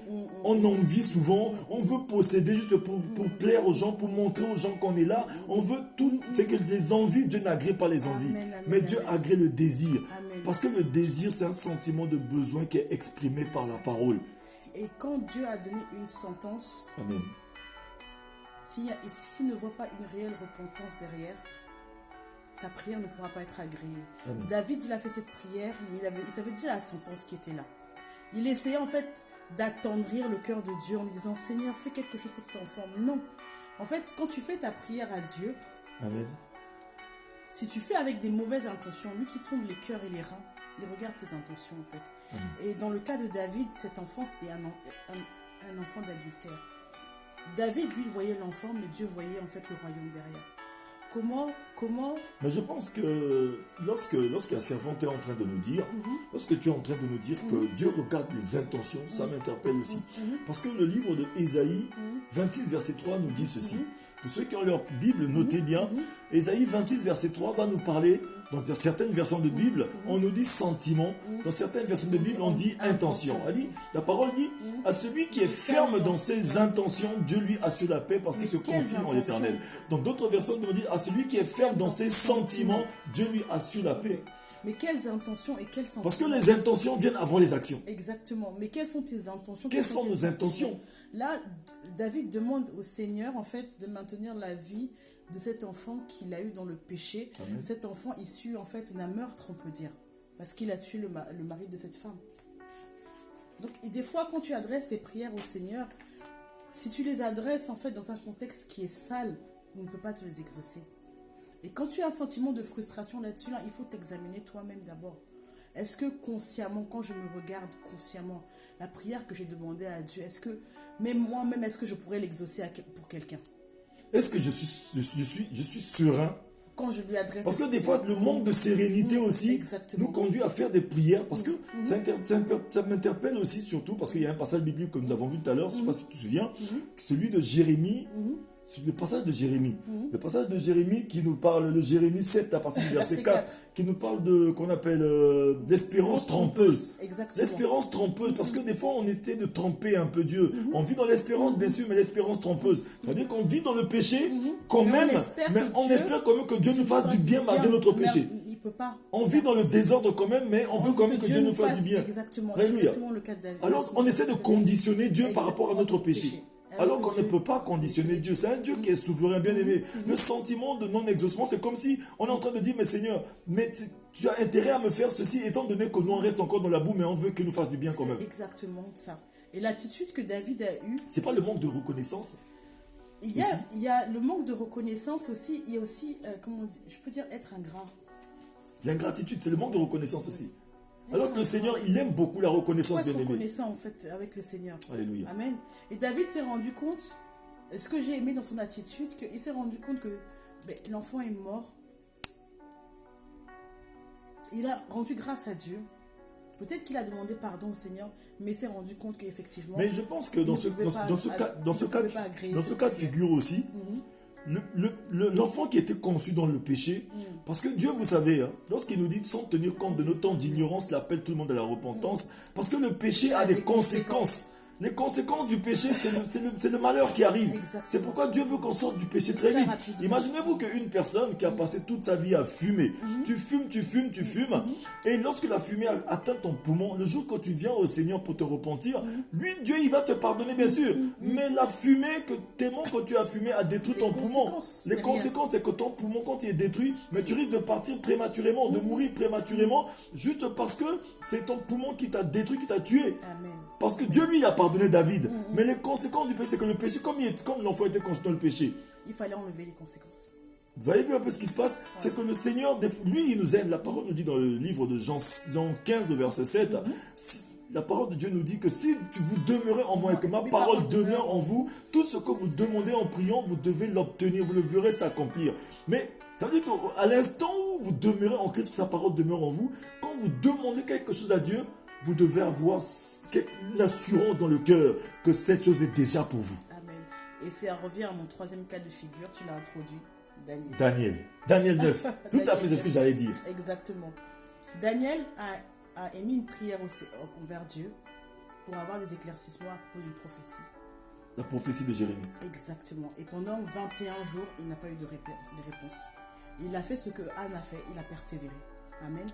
On envie souvent, on veut posséder juste pour plaire aux gens, pour montrer aux gens qu'on est là. On veut tout. C'est que les envies, Dieu n'agrée pas les envies. Amen, amen, Mais Dieu amen. agrée le désir. Amen. Parce que le désir, c'est un sentiment de besoin qui est exprimé par la parole. Et quand Dieu a donné une sentence, Amen. s'il ne voit pas une réelle repentance derrière, ta prière ne pourra pas être agréée. Amen. David, il a fait cette prière, mais il avait déjà la sentence qui était là. Il essayait en fait d'attendrir le cœur de Dieu en lui disant, Seigneur, fais quelque chose pour cet enfant. Non. En fait, quand tu fais ta prière à Dieu, Amen. si tu fais avec des mauvaises intentions, lui qui sonde les cœurs et les reins, il regarde tes intentions en fait. Amen. Et dans le cas de David, cet enfant, c'était un enfant d'adultère. David, lui, voyait l'enfant, mais Dieu voyait en fait le royaume derrière. Comment Mais je pense que lorsque la servante est en train de nous dire, lorsque tu es en train de nous dire que Dieu regarde les intentions, ça m'interpelle aussi. Parce que le livre de Ésaïe 26, verset 3 nous dit ceci. Pour ceux qui ont leur Bible, notez bien. Ésaïe 26, verset 3 va nous parler, dans certaines versions de Bible, on nous dit sentiment. Dans certaines versions de Bible, on dit intention. La parole dit, à celui qui est ferme dans ses intentions, Dieu lui assure la paix parce qu'il se confie en l'Éternel. Dans d'autres versions, on dit, à celui qui est ferme dans ses sentiments, Dieu lui assure la paix. Mais quelles intentions et quels sentiments? Parce que les intentions viennent avant les actions. Exactement. Mais quelles sont tes intentions? Quelles sont tes nos sentiments? intentions? Là, David demande au Seigneur, en fait, de maintenir la vie de cet enfant qu'il a eu dans le péché. Amen. Cet enfant issu, en fait, d'un meurtre, on peut dire. Parce qu'il a tué le mari de cette femme. Donc, et des fois, quand tu adresses tes prières au Seigneur, si tu les adresses, en fait, dans un contexte qui est sale, il ne peut pas te les exaucer. Et quand tu as un sentiment de frustration là-dessus, là, il faut t'examiner toi-même d'abord. Est-ce que consciemment, quand je me regarde consciemment, la prière que j'ai demandée à Dieu, est-ce que, même moi-même, est-ce que je pourrais l'exaucer pour quelqu'un? Est-ce que je suis serein? Quand je lui adresse... Parce que des fois, le manque de sérénité aussi Exactement. nous conduit à faire des prières. Parce que ça m'interpelle aussi, surtout, parce qu'il y a un passage biblique que nous avons vu tout à l'heure, je ne sais pas si tu te souviens, celui de Jérémie. Le passage de Jérémie. Le passage de Jérémie qui nous parle, de Jérémie 7 à partir du verset 4, qui nous parle de, qu'on appelle l'espérance trompeuse. Exactement. L'espérance trompeuse, parce que des fois on essaie de tromper un peu Dieu. On vit dans l'espérance, bien sûr, mais l'espérance trompeuse. C'est-à-dire qu'on vit dans le péché, quand même, mais on espère quand même que Dieu nous fasse du bien malgré notre péché. Il peut pas. On vit dans le désordre quand même, mais on veut quand même que Dieu nous fasse du bien. Exactement. C'est Alléluia. exactement le cas de David. Alors on essaie de conditionner Dieu par rapport à notre péché. Alors qu'on ne peut pas conditionner Dieu. C'est un Dieu qui est souverain, bien aimé. Le sentiment de non-exaucement, c'est comme si on est en train de dire, mais Seigneur, mais tu as intérêt à me faire ceci, étant donné que nous on reste encore dans la boue, mais on veut qu'il nous fasse du bien quand même. C'est exactement ça. Et l'attitude que David a eue... C'est pas le manque de reconnaissance. Il y a le manque de reconnaissance aussi. Il y a aussi, comment on dit, je peux dire, être ingrat. L'ingratitude, c'est le manque de reconnaissance aussi. Alors que le Seigneur, il aime beaucoup la reconnaissance, bien aimé. Il faut être aimé. reconnaissant en fait avec le Seigneur. Alléluia. Amen. Et David s'est rendu compte, ce que j'ai aimé dans son attitude, qu'il s'est rendu compte que mais l'enfant est mort. Il a rendu grâce à Dieu. Peut-être qu'il a demandé pardon au Seigneur, mais s'est rendu compte qu'effectivement... Mais je pense que dans ce cas de figure aussi, l'enfant qui était conçu dans le péché, parce que Dieu, vous savez, hein, lorsqu'il nous dit sans tenir compte de nos temps d'ignorance, il appelle tout le monde à la repentance, parce que le péché a des conséquences. Les conséquences du péché, c'est le malheur qui arrive. C'est pourquoi Dieu veut qu'on sorte du péché très vite. Imaginez-vous qu'une personne qui a passé toute sa vie à fumer, tu fumes, et lorsque la fumée atteint ton poumon, le jour que tu viens au Seigneur pour te repentir, lui, Dieu, il va te pardonner, bien sûr. Mais la fumée, tellement que tu as fumé, a détruit ton poumon. Les conséquences, c'est que ton poumon, quand il est détruit, mais tu risques de partir prématurément, de mourir prématurément, juste parce que c'est ton poumon qui t'a détruit, qui t'a tué. Amen. Parce que Dieu, lui, a pardonné David. Mais les conséquences du péché, c'est que le péché, comme l'enfant était conçu dans le péché, il fallait enlever les conséquences. Vous avez vu un peu ce qui se passe? C'est que le Seigneur, lui, il nous aime. La parole nous dit dans le livre de Jean 15, verset 7, la parole de Dieu nous dit que si vous demeurez en moi et que ma parole demeure en vous, tout ce que vous demandez en priant, vous devez l'obtenir, vous le verrez s'accomplir. Mais ça veut dire qu'à l'instant où vous demeurez en Christ, que sa parole demeure en vous, quand vous demandez quelque chose à Dieu, vous devez avoir l'assurance dans le cœur que cette chose est déjà pour vous. Amen. Et ça revient à mon troisième cas de figure, tu l'as introduit, Daniel 9. Tout à fait, c'est ce que j'allais dire. Exactement. Daniel a émis une prière envers Dieu pour avoir des éclaircissements à propos d'une prophétie. La prophétie de Jérémie. Exactement. Et pendant 21 jours, il n'a pas eu de réponse. Il a fait ce que Anne a fait, il a persévéré. Amen.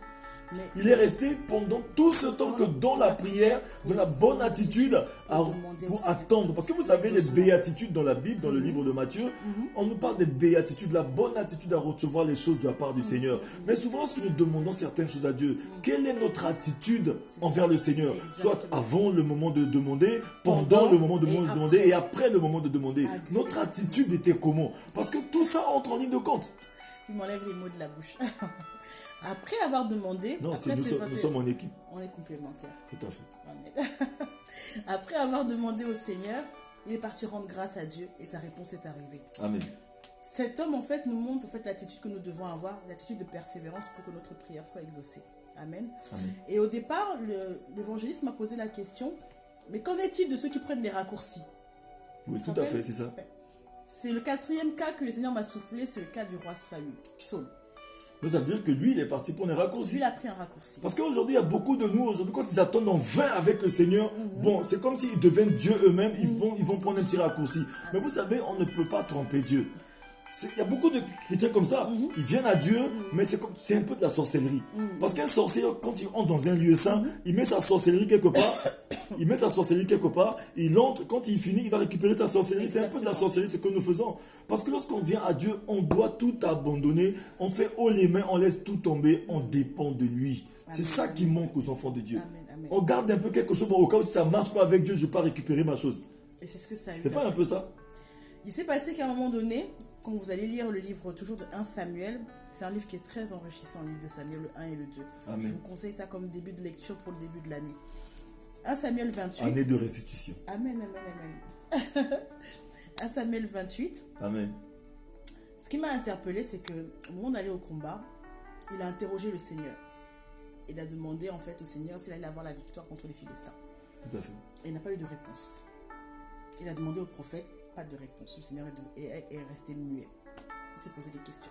Mais il est resté pendant tout ce temps que dans la prière, dans la bonne attitude pour attendre. Parce que vous savez, les béatitudes dans la Bible, dans le livre de Matthieu, on nous parle des béatitudes, la bonne attitude à recevoir les choses de la part du Seigneur. Mais souvent, lorsque nous demandons certaines choses à Dieu, quelle est notre attitude envers le Seigneur? Soit avant le moment de demander, pendant le moment de demander et après le moment de demander. Notre attitude était comment? Parce que tout ça entre en ligne de compte. Il m'enlève les mots de la bouche. Après avoir demandé... Non, nous sommes en équipe. On est complémentaires. Tout à fait. Après avoir demandé au Seigneur, il est parti rendre grâce à Dieu et sa réponse est arrivée. Amen. Cet homme, en fait, nous montre l'attitude que nous devons avoir, l'attitude de persévérance pour que notre prière soit exaucée. Amen. Amen. Et au départ, l'évangéliste m'a posé la question, mais qu'en est-il de ceux qui prennent les raccourcis? Oui, tout à fait, c'est ça. C'est le quatrième cas que le Seigneur m'a soufflé, c'est le cas du roi Saül. Mais ça veut dire que lui, il est parti pour les raccourcis. Lui, il a pris un raccourci. Parce qu'aujourd'hui, il y a beaucoup de nous, aujourd'hui, quand ils attendent en vain avec le Seigneur, bon, c'est comme s'ils deviennent Dieu eux-mêmes, ils vont prendre un petit raccourci. Mais vous savez, on ne peut pas tromper Dieu. Il y a beaucoup de chrétiens comme ça. Ils viennent à Dieu, mais c'est un peu de la sorcellerie. Parce qu'un sorcier, quand il entre dans un lieu saint, il met sa sorcellerie quelque part. Il entre, quand il finit, il va récupérer sa sorcellerie. C'est un peu de la sorcellerie ce que nous faisons. Parce que lorsqu'on vient à Dieu, on doit tout abandonner. On fait haut les mains, on laisse tout tomber, on dépend de lui. C'est ça qui manque aux enfants de Dieu. Amen. On garde un peu quelque chose au cas où si ça ne marche pas avec Dieu, je ne vais pas récupérer ma chose. Et c'est ce que ça a eu. C'est pas un peu ça? Il s'est passé qu'à un moment donné, quand vous allez lire le livre toujours de 1 Samuel, c'est un livre qui est très enrichissant, le livre de Samuel, le 1 et le 2. Amen. Je vous conseille ça comme début de lecture pour le début de l'année. 1 Samuel 28. Année de restitution. Amen. 1 Samuel 28. Amen. Ce qui m'a interpellé, c'est qu'au moment d'aller au combat, il a interrogé le Seigneur. Il a demandé en fait au Seigneur s'il allait avoir la victoire contre les Philistins. Tout à fait. Et il n'a pas eu de réponse. Il a demandé au prophète, pas de réponse. Le Seigneur est resté muet. Il s'est posé des questions.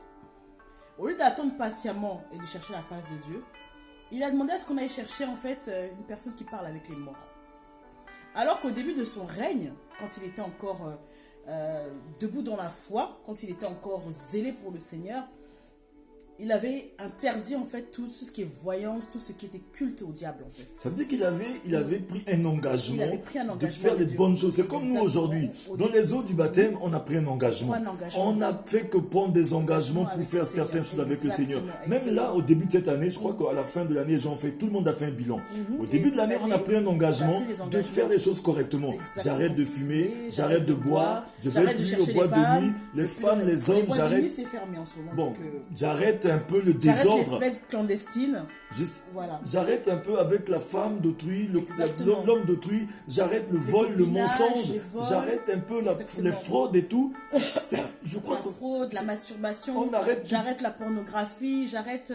Au lieu d'attendre patiemment et de chercher la face de Dieu, il a demandé à ce qu'on aille chercher en fait une personne qui parle avec les morts. Alors qu'au début de son règne, quand il était encore debout dans la foi, quand il était encore zélé pour le Seigneur, il avait interdit en fait tout ce qui est voyance, tout ce qui était culte au diable en fait. Ça veut dire qu'il avait pris un engagement de faire des bonnes choses. C'est comme nous aujourd'hui. Dans les eaux du baptême, on a pris un engagement. On n'a fait que prendre des engagements pour faire certaines choses avec le Seigneur. Même là, au début de cette année, je crois qu'à la fin de l'année, tout le monde a fait un bilan. Au début de l'année, on a pris un engagement de faire les choses correctement. J'arrête de fumer, j'arrête de boire, je vais plus au bois de nuit. Les femmes, les hommes, j'arrête. C'est fermé en ce moment. Bon, j'arrête un peu le J'arrête les désordre. fêtes clandestines. Je- Voilà. J'arrête un peu avec la femme d'autrui, Exactement. l'homme d'autrui, j'arrête le Les vol, le copinages, mensonge, les vols. j'arrête un peu Exactement. les fraudes et tout. Je crois La que fraude, la masturbation. on arrête tout. J'arrête la pornographie. J'arrête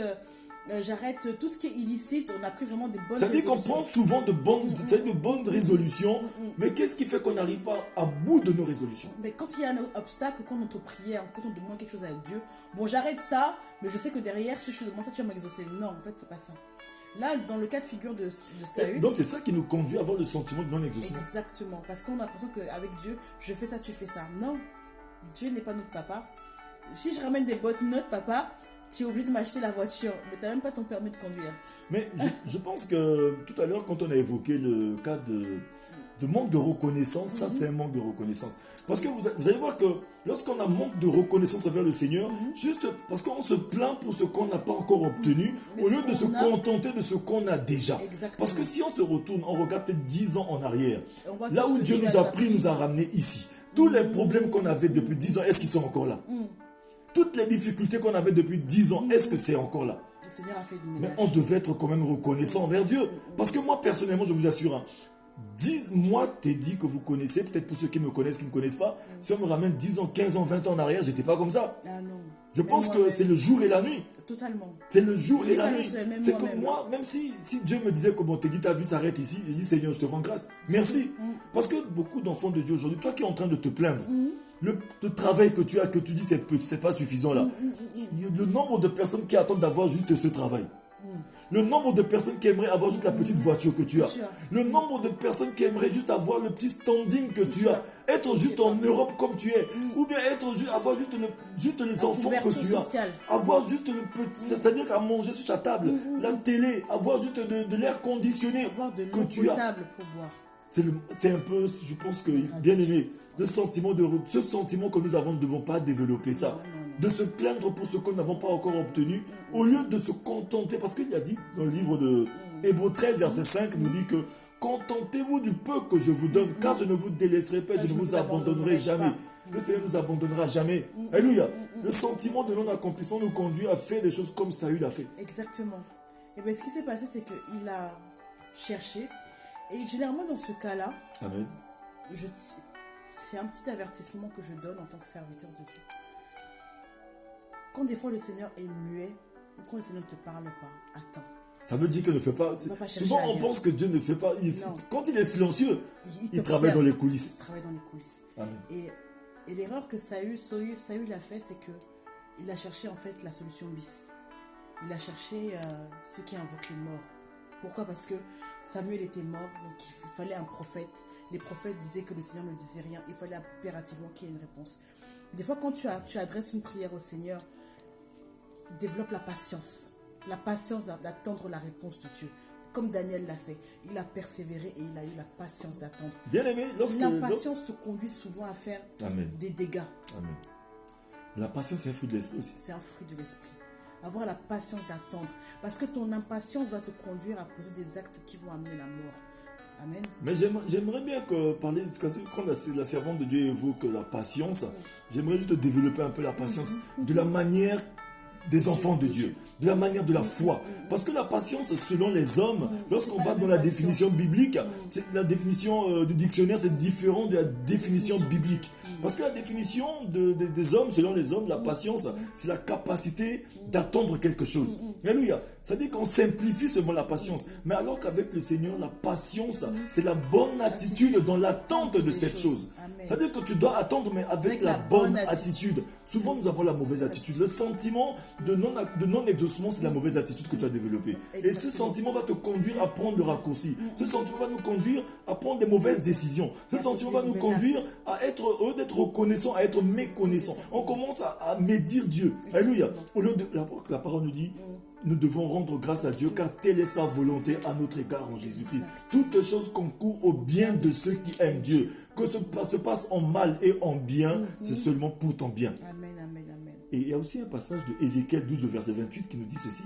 tout ce qui est illicite. On a pris vraiment des bonnes ça dit qu'on résolutions. prend souvent de bonnes résolutions, mais qu'est-ce qui fait qu'on n'arrive pas à bout de nos résolutions? Mais quand il y a un obstacle, quand on te prière, quand on demande quelque chose à Dieu, bon, j'arrête ça, mais je sais que derrière, si je te demande ça, tu vas m'exaucer. Non, en fait, c'est pas ça. Là, dans le cas de figure de Saül. Donc c'est ça qui nous conduit à avoir le sentiment de non-exaucement. Exactement. Parce qu'on a l'impression qu'avec Dieu, je fais ça, tu fais ça. Non, Dieu n'est pas notre papa. Si je ramène des bonnes notes, papa, tu es obligé de m'acheter la voiture, mais tu n'as même pas ton permis de conduire. Mais je pense que tout à l'heure, quand on a évoqué le cas de manque de reconnaissance, ça c'est un manque de reconnaissance. Parce que vous allez voir que lorsqu'on a manque de reconnaissance envers le Seigneur, juste parce qu'on se plaint pour ce qu'on n'a pas encore obtenu, Mais au ce lieu de se qu'on a- contenter de ce qu'on a déjà. Exactement. Parce que si on se retourne, on regarde peut-être 10 ans en arrière, On voit là tout ce où que Dieu Dieu nous a a pris, nous a ramenés ici. Tous les problèmes qu'on avait depuis 10 ans, est-ce qu'ils sont encore là? Toutes les difficultés qu'on avait depuis 10 ans, est-ce que c'est encore là? Le Seigneur a fait du Mais ménage. on devait être quand même reconnaissant envers Dieu. Parce que moi, personnellement, je vous assure, hein, 10 mois, t'es dit que vous connaissez, peut-être pour ceux qui me connaissent, qui ne me connaissent pas, si on me ramène 10 ans, 15 ans, 20 ans en arrière, j'étais pas comme ça. Ah non. Je Même pense que moi-même. c'est le jour et la nuit. Totalement. C'est le jour Il est et la pas le nuit. seul, même C'est que moi-même. moi, même si Dieu me disait que bon, t'es dit ta vie s'arrête ici, je dis Seigneur, je te rends grâce. Merci. Parce que beaucoup d'enfants de Dieu aujourd'hui, toi qui es en train de te plaindre, le travail que tu as, que tu dis c'est petit, c'est pas suffisant là. Le nombre de personnes qui attendent d'avoir juste ce travail. Le nombre de personnes qui aimeraient avoir juste la petite voiture que tu as. Le nombre de personnes qui aimeraient juste avoir le petit standing que tu as. Être juste en Europe comme tu es. Ou bien avoir juste les enfants que couverture tu as. sociale. Avoir juste le petit, c'est-à-dire à manger sur ta table, la télé, avoir juste de l'air conditionné Avoir de que l'eau tu as. potable pour boire. C'est un peu, je pense que, bien aimé, ce sentiment que nous avons, ne devons pas développer ça. Non. De se plaindre pour ce que nous n'avons pas encore obtenu, au lieu de se contenter, parce qu'il a dit dans le livre de Hébreux 13, verset 5, nous dit que contentez-vous du peu que je vous donne, car je ne vous délaisserai pas, je ne vous abandonnerai jamais. Le Seigneur ne nous abandonnera jamais. Alléluia. Le sentiment de non-accomplissement nous conduit à faire des choses comme Saül a fait. Exactement. Et bien, ce qui s'est passé, c'est qu'il a cherché. Et généralement, dans ce cas-là, Amen. c'est un petit avertissement que je donne en tant que serviteur de Dieu. Quand des fois le Seigneur est muet, ou quand le Seigneur ne te parle pas, attends. Ça veut dire qu'il ne fait pas. va pas chercher Souvent, on ailleurs. pense que Dieu ne fait pas. Non. Quand il est silencieux, il travaille t'observe. dans les Il coulisses. travaille dans les coulisses. Amen. Et l'erreur que Saül a fait, c'est que il a cherché en fait la solution bis. Il a cherché ceux qui invoquent les morts. Pourquoi? Parce que Samuel était mort, donc il fallait un prophète. Les prophètes disaient que le Seigneur ne disait rien. Il fallait impérativement qu'il y ait une réponse. Des fois, quand tu adresses une prière au Seigneur, développe la patience. La patience d'attendre la réponse de Dieu. Comme Daniel l'a fait. Il a persévéré et il a eu la patience d'attendre. Bien aimé, L'impatience te conduit souvent à faire Amen. des dégâts. Amen. La patience est un fruit de l'esprit aussi. C'est un fruit de l'esprit. Avoir la patience d'attendre. Parce que ton impatience va te conduire à poser des actes qui vont amener la mort. Amen. Mais j'aimerais bien parler, quand la servante de Dieu évoque la patience, j'aimerais juste développer un peu la patience de la manière des enfants de Dieu, de la manière de la foi. Parce que la patience, selon les hommes, lorsqu'on va dans la définition biblique, la définition du dictionnaire, c'est différent de la définition biblique. Parce que la définition des hommes, selon les hommes, la patience, c'est la capacité d'attendre quelque chose. Alléluia. Ça dit qu'on simplifie seulement la patience. Mais alors qu'avec le Seigneur, la patience, c'est la bonne attitude dans l'attente de cette chose. C'est-à-dire que tu dois attendre, mais avec la bonne attitude. Souvent, nous avons la mauvaise attitude. Le sentiment de non-exaucement, c'est la mauvaise attitude que tu as développée. Et ce sentiment va te conduire à prendre le raccourci. Ce sentiment va nous conduire à prendre des mauvaises décisions. Ce sentiment va nous conduire à être, au lieu d'être reconnaissant, à être méconnaissant. On commence à médire Dieu. Alléluia. Au lieu de la parole nous dit, nous devons rendre grâce à Dieu car telle est sa volonté à notre égard en Jésus-Christ. Toutes choses concourent au bien de ceux qui aiment Dieu. Que se passe en mal et en bien, c'est seulement pour ton bien. Amen, amen, amen. Et il y a aussi un passage de Ézéchiel 12, verset 28 qui nous dit ceci.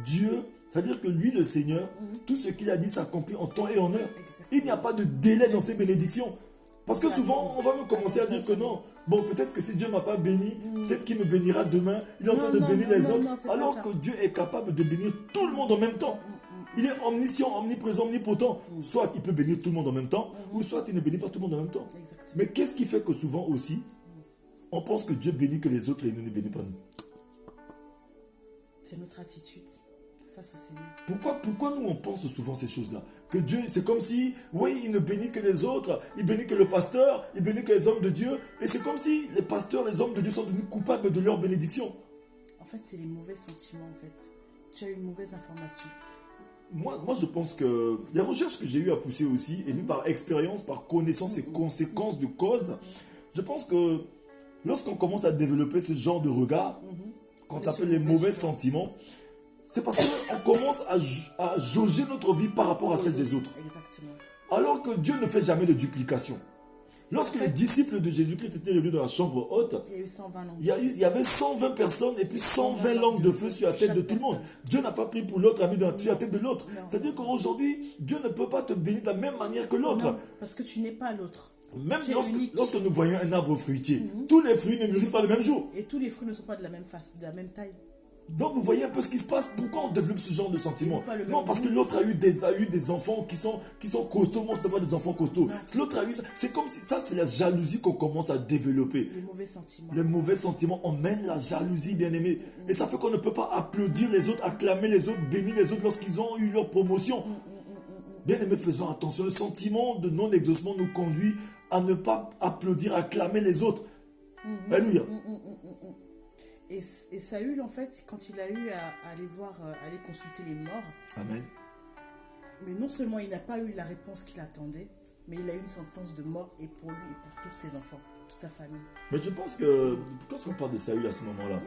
Dieu, c'est-à-dire que lui, le Seigneur, tout ce qu'il a dit s'accomplit en temps et en heure. Exactement. Il n'y a pas de délai dans ses bénédictions. Parce que souvent, on va me commencer à dire que non. Bon, peut-être que si Dieu ne m'a pas béni, peut-être qu'il me bénira demain. Il est en train de bénir les autres. Alors que Dieu est capable de bénir tout le monde en même temps. Il est omniscient, omniprésent, omnipotent. Soit il peut bénir tout le monde en même temps, ou soit il ne bénit pas tout le monde en même temps. Exactement. Mais qu'est-ce qui fait que souvent aussi, on pense que Dieu bénit que les autres et il ne bénit pas nous? C'est notre attitude face au Seigneur. Pourquoi nous on pense souvent ces choses-là? Que Dieu, c'est comme si, oui, il ne bénit que les autres, il bénit que le pasteur, il bénit que les hommes de Dieu. Et c'est comme si les pasteurs, les hommes de Dieu sont devenus coupables de leur bénédiction. En fait, c'est les mauvais sentiments, en fait. Tu as une mauvaise information. Moi, je pense que les recherches que j'ai eu à pousser aussi, et puis par expérience, par connaissance et conséquences de cause, je pense que lorsqu'on commence à développer ce genre de regard, qu'on appelle les mauvais sentiments, c'est parce qu'on commence à jauger notre vie par rapport à celle des autres. Exactement. Alors que Dieu ne fait jamais de duplication. Lorsque les disciples de Jésus-Christ étaient réunis dans la chambre haute, il y a eu 120 langues. il y avait 120 personnes et puis 120 langues de feu sur la tête de tout le monde. Dieu n'a pas pris pour l'autre ami sur la tête de l'autre. C'est-à-dire qu'aujourd'hui, Dieu ne peut pas te bénir de la même manière que l'autre. Parce que tu n'es pas l'autre. Même lorsque nous voyons un arbre fruitier, tous les fruits ne mûrissent pas le même jour. Et tous les fruits ne sont pas de la même face, de la même taille. Donc vous voyez un peu ce qui se passe. Pourquoi on développe ce genre de sentiment? Non, parce que l'autre a eu des enfants qui sont costauds. Moi, je devrais des enfants costauds. L'autre a eu ça. C'est comme si ça, c'est la jalousie qu'on commence à développer. Les mauvais sentiments. Les mauvais sentiments emmènent la jalousie, bien aimé. Et ça fait qu'on ne peut pas applaudir les autres, acclamer les autres, bénir les autres lorsqu'ils ont eu leur promotion. Bien aimé, faisons attention. Le sentiment de non-exaucement nous conduit à ne pas applaudir, acclamer les autres. Alléluia. Et Saül, en fait, quand il a eu à aller consulter les morts, Amen. Mais non seulement il n'a pas eu la réponse qu'il attendait, mais il a eu une sentence de mort et pour lui et pour tous ses enfants, toute sa famille. Mais je pense que, lorsqu'on parle de Saül à ce moment-là,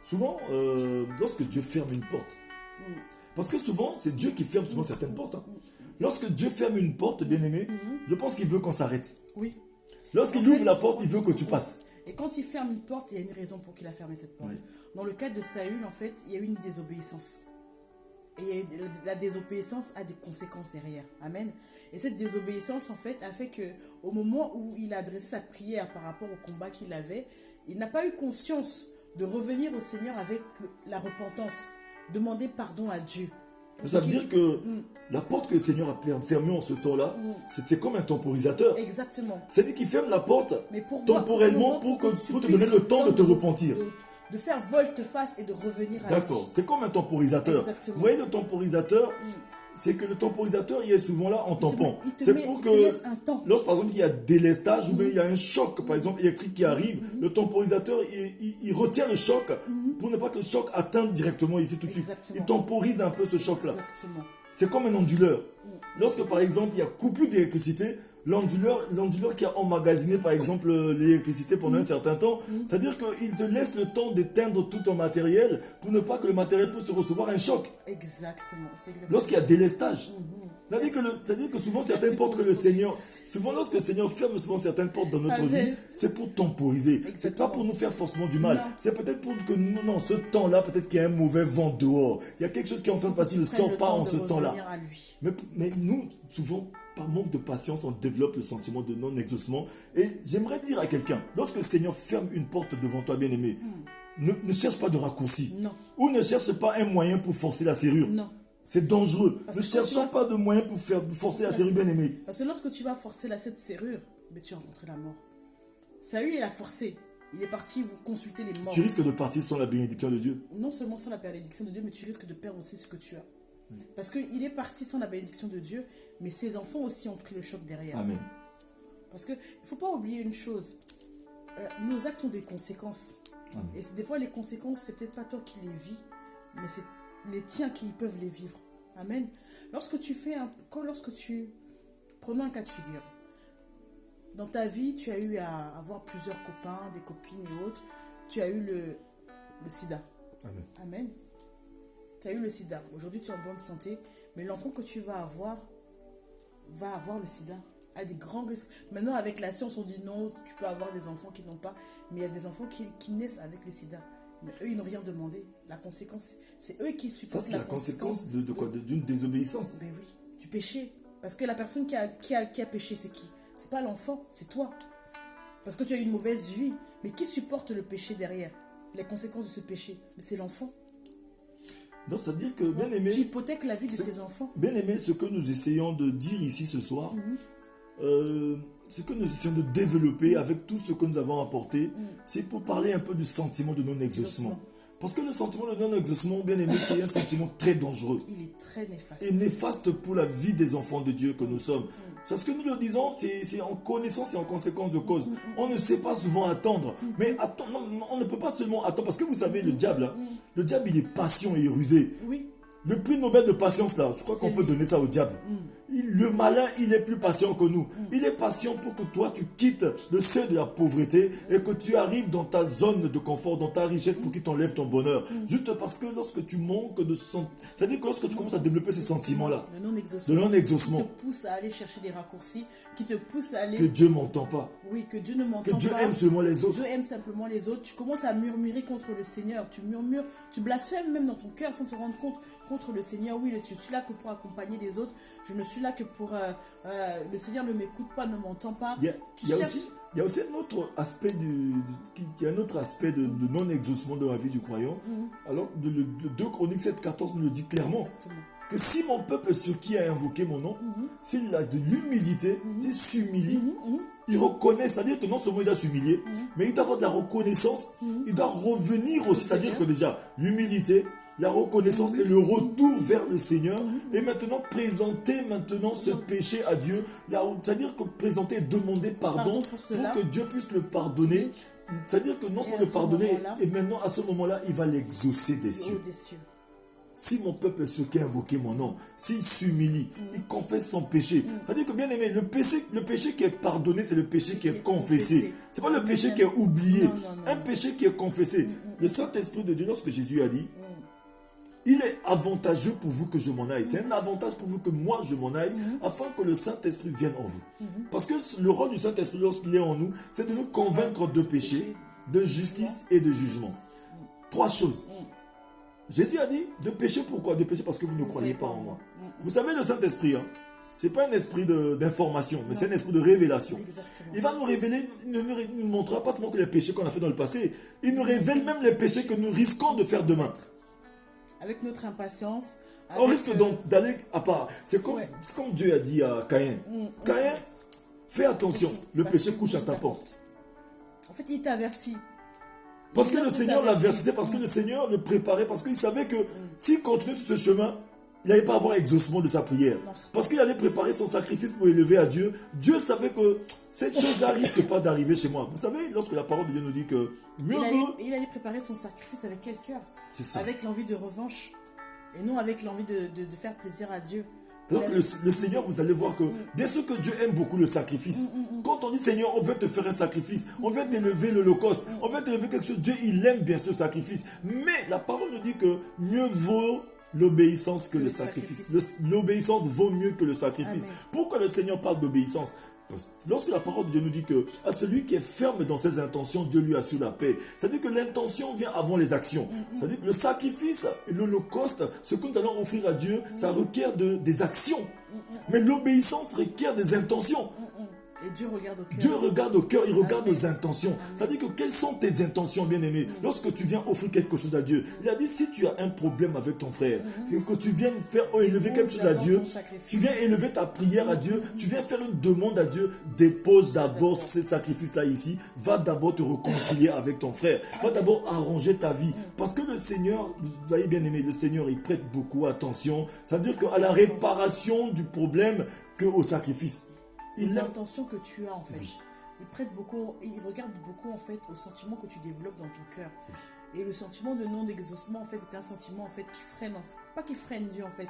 souvent, lorsque Dieu ferme une porte, parce que souvent, c'est Dieu qui ferme souvent certaines portes. Lorsque Dieu ferme une porte, bien aimé, je pense qu'il veut qu'on s'arrête. Oui. Lorsqu'il ouvre la porte, il veut que tu passes. Et quand il ferme une porte, il y a une raison pour qu'il a fermé cette porte. Oui. Dans le cas de Saül, en fait, il y a eu une désobéissance. Et la désobéissance a des conséquences derrière. Amen. Et cette désobéissance, en fait, a fait qu'au moment où il a adressé sa prière par rapport au combat qu'il avait, il n'a pas eu conscience de revenir au Seigneur avec la repentance, demander pardon à Dieu. Ça veut dire que la porte que le Seigneur a fermée en ce temps-là, c'était comme un temporisateur. Exactement. C'est-à-dire qu'il ferme la porte temporellement pour te donner le temps de te repentir. De faire volte-face et de revenir à lui. D'accord, c'est comme un temporisateur. Exactement. Vous voyez le temporisateur, c'est que le temporisateur, il est souvent là en tampon. C'est pour que, laisse un temps. Lorsque par exemple il y a délestage ou bien il y a un choc, par exemple électrique qui arrive, le temporisateur, il retient le choc pour ne pas que le choc atteigne directement ici tout de suite. Il temporise un peu ce choc-là. C'est comme un onduleur. Lorsque par exemple il y a coupure d'électricité, l'onduleur qui a emmagasiné par exemple l'électricité pendant un certain temps, c'est-à-dire qu'il te laisse le temps d'éteindre tout ton matériel pour ne pas que le matériel puisse recevoir un choc. Exactement. Lorsqu'il y a délestage. C'est-à-dire que souvent certaines portes que le Seigneur, souvent lorsque le Seigneur ferme souvent certaines portes dans notre vie, c'est pour temporiser. C'est pas pour nous faire forcément du mal. C'est peut-être pour que nous, non, ce temps-là, peut-être qu'il y a un mauvais vent dehors. Il y a quelque chose qui est en train de passer, ne sort pas en ce temps-là. Mais nous, souvent, par manque de patience, on développe le sentiment de non-exaucement. Et j'aimerais dire à quelqu'un, lorsque le Seigneur ferme une porte devant toi, bien-aimé, ne cherche pas de raccourci. Non. Ou ne cherche pas un moyen pour forcer la serrure. Non. C'est dangereux. Ne cherchons pas de moyen pour forcer la serrure, bien-aimé. Parce que lorsque tu vas forcer cette serrure, tu vas rencontrer la mort. Saül, il a forcé. Il est parti vous consulter les morts. Tu risques de partir sans la bénédiction de Dieu. Non seulement sans la bénédiction de Dieu, mais tu risques de perdre aussi ce que tu as. Parce qu'il est parti sans la bénédiction de Dieu, mais ses enfants aussi ont pris le choc derrière. Amen. Parce qu'il ne faut pas oublier une chose. Nos actes ont des conséquences. Amen. Et des fois, les conséquences, c'est peut-être pas toi qui les vis, mais c'est les tiens qui peuvent les vivre. Amen. Lorsque tu prenons un cas de figure. Dans ta vie, tu as eu à avoir plusieurs copains, des copines et autres. Tu as eu le sida. Amen. Amen. Tu as eu le sida. Aujourd'hui, tu es en bonne santé, mais l'enfant que tu vas avoir le sida. A des grands risques. Maintenant, avec la science, on dit non, tu peux avoir des enfants qui n'ont pas, mais il y a des enfants qui naissent avec le sida. Mais eux, ils n'ont rien demandé. La conséquence, c'est eux qui supportent la conséquence d'une désobéissance. Ben oui, du péché. Parce que la personne qui a péché, c'est qui? C'est pas l'enfant, c'est toi. Parce que tu as eu une mauvaise vie. Mais qui supporte le péché derrière? Les conséquences de ce péché? Mais c'est l'enfant. Donc, ça veut dire que, bien aimé, tu hypothèques la vie de tes enfants. Bien aimé, ce que nous essayons de dire ici ce soir, ce que nous essayons de développer avec tout ce que nous avons apporté, c'est pour parler un peu du sentiment de non-exaucement. Parce que le sentiment de non-exaucement, bien aimé, c'est un sentiment très dangereux. Il est très néfaste. Et néfaste pour la vie des enfants de Dieu que nous sommes. Parce que nous le disons, c'est en connaissance et en conséquence de cause. On ne sait pas souvent attendre. Mais on ne peut pas seulement attendre. Parce que vous savez, le diable, le diable, il est patient et rusé. Oui. Le prix Nobel de patience, là, je crois qu'on peut donner ça au diable. Le malin, il est plus patient que nous. Il est patient pour que toi, tu quittes le seuil de la pauvreté et que tu arrives dans ta zone de confort, dans ta richesse pour qu'il t'enlève ton bonheur. Juste parce que lorsque tu manques de c'est-à-dire que lorsque tu commences à développer ces sentiments-là, le non-exaucement, qui te pousse à aller chercher des raccourcis, qui te pousse à aller... Que Dieu ne m'entend pas. Oui, que Dieu ne m'entend pas. Que Dieu aime seulement les autres. Dieu aime simplement les autres. Tu commences à murmurer contre le Seigneur. Tu murmures, tu blasphèmes même dans ton cœur sans te rendre compte contre le Seigneur. Oui, je suis là que pour accompagner les autres. Je ne suis là que pour... le Seigneur ne m'écoute pas, ne m'entend pas. Il y a aussi un autre aspect, de non-exaucement de la vie du croyant. Alors, le 2 Chroniques 7,14 nous le dit clairement. Exactement. Que si mon peuple, ce qui a invoqué mon nom, s'il a de l'humilité, s'il s'humilie, il reconnaît, c'est-à-dire que non seulement il doit s'humilier, mais il doit avoir de la reconnaissance, il doit revenir aussi, c'est-à-dire que déjà, l'humilité, la reconnaissance et le retour vers le Seigneur, et maintenant présenter ce péché à Dieu, c'est-à-dire que présenter et demander pardon pour que Dieu puisse le pardonner, c'est-à-dire que non seulement le pardonner, et maintenant à ce moment-là, il va l'exaucer des cieux. Si mon peuple est ce qui a invoqué mon nom, s'il s'humilie, il confesse son péché. C'est-à-dire que, bien aimé, le péché qui est pardonné, c'est le péché qui est confessé. Ce n'est pas le péché qui est oublié. Non. Un péché qui est confessé. Le Saint-Esprit de Dieu, lorsque Jésus a dit, il est avantageux pour vous que je m'en aille. C'est un avantage pour vous que moi je m'en aille, afin que le Saint-Esprit vienne en vous. Parce que le rôle du Saint-Esprit, lorsqu'il est en nous, c'est de nous convaincre de péché, de justice et de jugement. 3 choses. Jésus a dit de pécher pourquoi? De pécher parce que vous ne croyez pas en moi. Vous savez, le Saint-Esprit, ce n'est pas un esprit d'information, mais c'est un esprit de révélation. Exactement. Il va nous révéler, il ne nous montrera pas seulement que les péchés qu'on a fait dans le passé, il nous révèle même les péchés que nous risquons de faire demain. Avec notre impatience. On risque donc d'aller à part. C'est comme Dieu a dit à Caïn. Caïn, fais attention, le péché couche à ta porte. En fait, il t'avertit. Parce que le Seigneur l'avertissait, parce que le Seigneur le préparait, parce qu'il savait que s'il continuait sur ce chemin, il n'allait pas avoir exaucement de sa prière. Parce qu'il allait préparer son sacrifice pour élever à Dieu. Dieu savait que cette chose-là risque pas d'arriver chez moi. Vous savez, lorsque la parole de Dieu nous dit que il allait préparer son sacrifice avec quel cœur? C'est ça. Avec l'envie de revanche. Et non avec l'envie de faire plaisir à Dieu. Donc le Seigneur, vous allez voir que bien sûr que Dieu aime beaucoup le sacrifice. Quand on dit Seigneur, on veut te faire un sacrifice, on veut t'élever l'holocauste, on veut t'élever quelque chose, Dieu il aime bien ce sacrifice. Mais la parole nous dit que mieux vaut l'obéissance que le sacrifice. L'obéissance vaut mieux que le sacrifice. Amen. Pourquoi le Seigneur parle d'obéissance? Lorsque la parole de Dieu nous dit que à celui qui est ferme dans ses intentions, Dieu lui assure la paix. C'est-à-dire que l'intention vient avant les actions. C'est-à-dire que le sacrifice et l'holocauste, ce que nous allons offrir à Dieu, ça requiert des actions. Mais l'obéissance requiert des intentions. Et Dieu regarde au cœur. Dieu regarde au cœur, il regarde nos intentions. C'est-à-dire que quelles sont tes intentions, bien-aimé? Lorsque tu viens offrir quelque chose à Dieu, il a dit si tu as un problème avec ton frère, que tu viens faire élever quelque chose à Dieu, tu viens élever ta prière à Dieu, tu viens faire une demande à Dieu, dépose d'abord ces sacrifices-là ici, va d'abord te réconcilier avec ton frère, va d'abord arranger ta vie. Parce que le Seigneur, vous voyez bien-aimé, le Seigneur, il prête beaucoup attention. C'est-à-dire qu'à la réparation du problème qu'au sacrifice. Les intentions que tu as en fait. Oui. Il prête beaucoup, il regarde beaucoup en fait au sentiment que tu développes dans ton cœur. Oui. Et le sentiment de non-exaucement en fait est un sentiment en fait qui freine, pas qui freine Dieu en fait,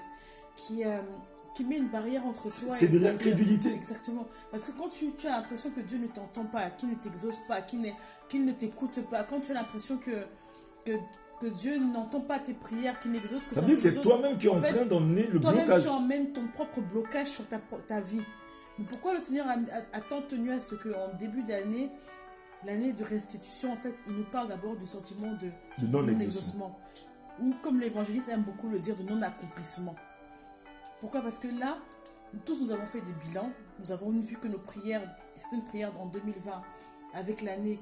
qui met une barrière entre toi et c'est de l'incrédulité. Exactement. Parce que quand tu as l'impression que Dieu ne t'entend pas, qu'il ne t'exauce pas, qu'il ne t'écoute pas, quand tu as l'impression que Dieu n'entend pas tes prières, qu'il n'exauce que ça veut dire que c'est toi-même qui es en train d'emmener le blocage. Toi-même tu emmènes ton propre blocage sur ta vie. Mais pourquoi le Seigneur a tant tenu à ce qu'en début d'année, l'année de restitution, en fait, il nous parle d'abord du sentiment de non-exaucement. Ou comme l'évangéliste aime beaucoup le dire, de non-accomplissement. Pourquoi? Parce que là, Nous tous, nous avons fait des bilans. Nous avons vu que nos prières, certaines prières en 2020, avec l'année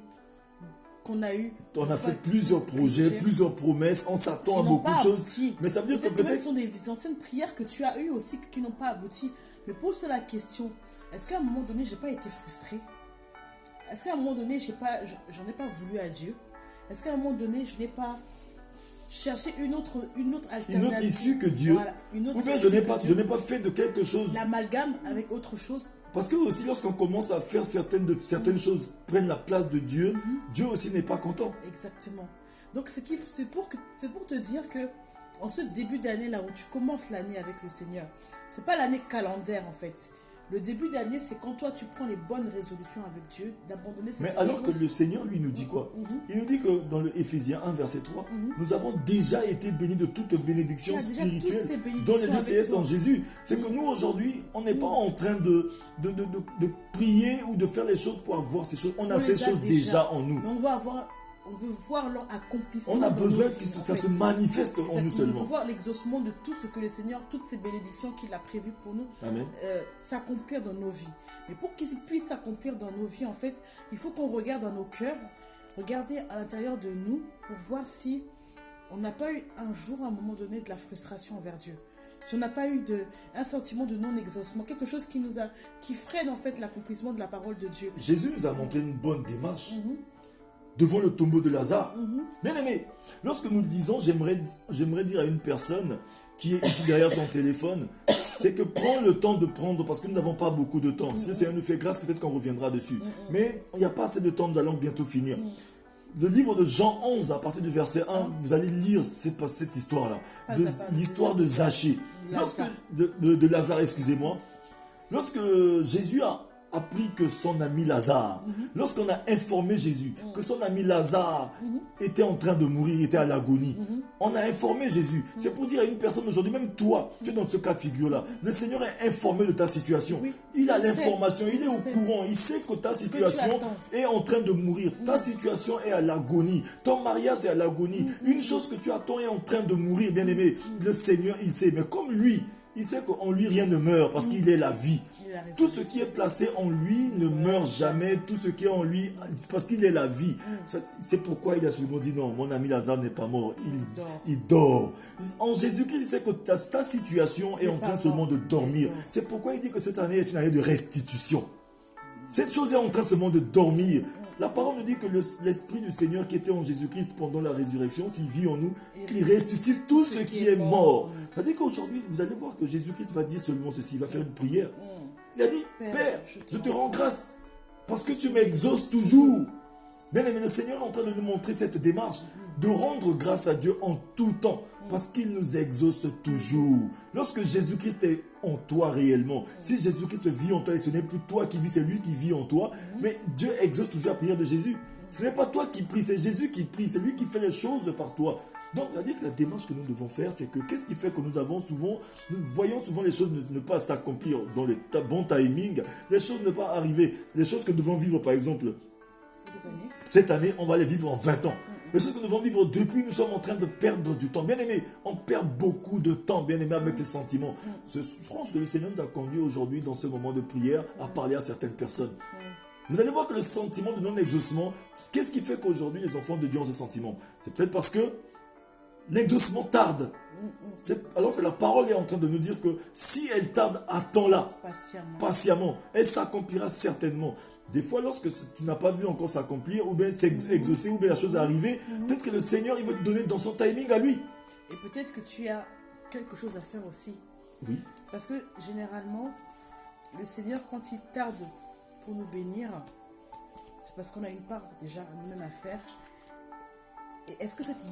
qu'on a eue. On a fait plusieurs projets, plusieurs promesses, on s'attend à beaucoup de choses. Mais ça veut dire que peut-être ce sont des anciennes prières que tu as eues aussi qui n'ont pas abouti. Mais pose-toi la question, est-ce qu'à un moment donné, j'ai pas été frustrée? Est-ce qu'à un moment donné, j'en ai pas voulu à Dieu? Est-ce qu'à un moment donné, je n'ai pas cherché une autre alternative? Une autre issue que Dieu. Voilà, ou bien je n'ai pas fait de quelque chose. L'amalgame avec autre chose. Parce que aussi, lorsqu'on commence à faire certaines choses prennent la place de Dieu, Dieu aussi n'est pas content. Exactement. Donc c'est pour te dire que en ce début d'année là où tu commences l'année avec le Seigneur, c'est pas l'année calendaire en fait. Le début d'année, c'est quand toi tu prends les bonnes résolutions avec Dieu, d'abandonner cette chose. Mais alors que le Seigneur lui nous dit quoi? Il nous dit que dans le Éphésiens 1 verset 3, nous avons déjà été bénis de toute bénédiction spirituelle dans les lieux célestes en Jésus. C'est que nous aujourd'hui, on n'est pas en train de prier ou de faire les choses pour avoir ces choses. On a ces choses déjà en nous. Mais on veut voir leur accomplissement. On a besoin que ça se manifeste en nous seulement. On veut voir l'exaucement de tout ce que le Seigneur, toutes ces bénédictions qu'il a prévues pour nous, s'accomplir dans nos vies. Mais pour qu'ils puissent s'accomplir dans nos vies, en fait, il faut qu'on regarde dans nos cœurs, regarder à l'intérieur de nous pour voir si on n'a pas eu un jour, à un moment donné, de la frustration envers Dieu. Si on n'a pas eu un sentiment de non-exaucement, quelque chose qui freine en fait l'accomplissement de la parole de Dieu. Jésus nous a montré une bonne démarche. Devant le tombeau de Lazare. Bien aimé, lorsque nous le disons, j'aimerais dire à une personne qui est ici derrière son téléphone, c'est que prends le temps de prendre, parce que nous n'avons pas beaucoup de temps. Si le Seigneur nous fait grâce, peut-être qu'on reviendra dessus. Mais il n'y a pas assez de temps, nous allons bientôt finir. Le livre de Jean 11, à partir du verset 1, vous allez lire cette histoire-là. L'histoire de Zachée. De Lazare, excusez-moi. Lorsque Jésus a appris que son ami Lazare, lorsqu'on a informé Jésus que son ami Lazare était en train de mourir, était à l'agonie, on a informé Jésus. C'est pour dire à une personne aujourd'hui, même toi, tu es dans ce cas de figure-là, le Seigneur est informé de ta situation. Il a l'information, il est au courant, il sait que ta situation est en train de mourir. Ta situation est à l'agonie, ton mariage est à l'agonie. Une chose que tu attends est en train de mourir, bien aimé. Le Seigneur, il sait, mais comme lui, il sait qu'en lui rien ne meurt parce qu'il est la vie. Tout ce qui est placé en lui ne meurt jamais. Tout ce qui est en lui, parce qu'il est la vie. C'est pourquoi il a souvent dit non, mon ami Lazare n'est pas mort. Il dort. En Jésus-Christ, il sait que ta situation est en train seulement de dormir. C'est pourquoi il dit que cette année est une année de restitution. Cette chose est en train seulement de dormir. La parole nous dit que l'Esprit du Seigneur qui était en Jésus-Christ pendant la résurrection, s'il vit en nous, il ressuscite tout ce qui est mort. C'est-à-dire qu'aujourd'hui, vous allez voir que Jésus-Christ va dire seulement ceci, il va faire une prière. Il a dit, Père, je te rends grâce parce que tu m'exauces toujours. Bien aimé, le Seigneur est en train de nous montrer cette démarche, de rendre grâce à Dieu en tout temps, parce qu'il nous exauce toujours. Lorsque Jésus-Christ est en toi réellement, si Jésus-Christ vit en toi et ce n'est plus toi qui vis, c'est lui qui vit en toi, mais Dieu exauce toujours la prière de Jésus. Ce n'est pas toi qui pries, c'est Jésus qui prie, c'est lui qui fait les choses par toi. Donc, c'est-à-dire que la démarche que nous devons faire, c'est que qu'est-ce qui fait que nous voyons souvent les choses ne pas s'accomplir dans le bon timing, les choses ne pas arriver, les choses que nous devons vivre, par exemple, cette année, on va les vivre en 20 ans. Les choses que nous devons vivre depuis, nous sommes en train de perdre du temps. Bien aimé, on perd beaucoup de temps, bien aimé, avec ces sentiments. Je pense que le Seigneur nous a conduit aujourd'hui, dans ce moment de prière, à parler à certaines personnes. Vous allez voir que le sentiment de non-exaucement, qu'est-ce qui fait qu'aujourd'hui les enfants de Dieu ont ce sentiment? C'est peut-être parce que l'exaucement tarde. Alors que la parole est en train de nous dire que si elle tarde, attends-la patiemment. Elle s'accomplira certainement. Des fois, lorsque tu n'as pas vu encore s'accomplir, ou bien s'exaucer, ou bien la chose est arrivée, peut-être que le Seigneur, il veut te donner dans son timing à lui. Et peut-être que tu as quelque chose à faire aussi. Oui. Parce que généralement, le Seigneur, quand il tarde pour nous bénir, c'est parce qu'on a une part déjà à nous-mêmes à faire. Et est-ce que cette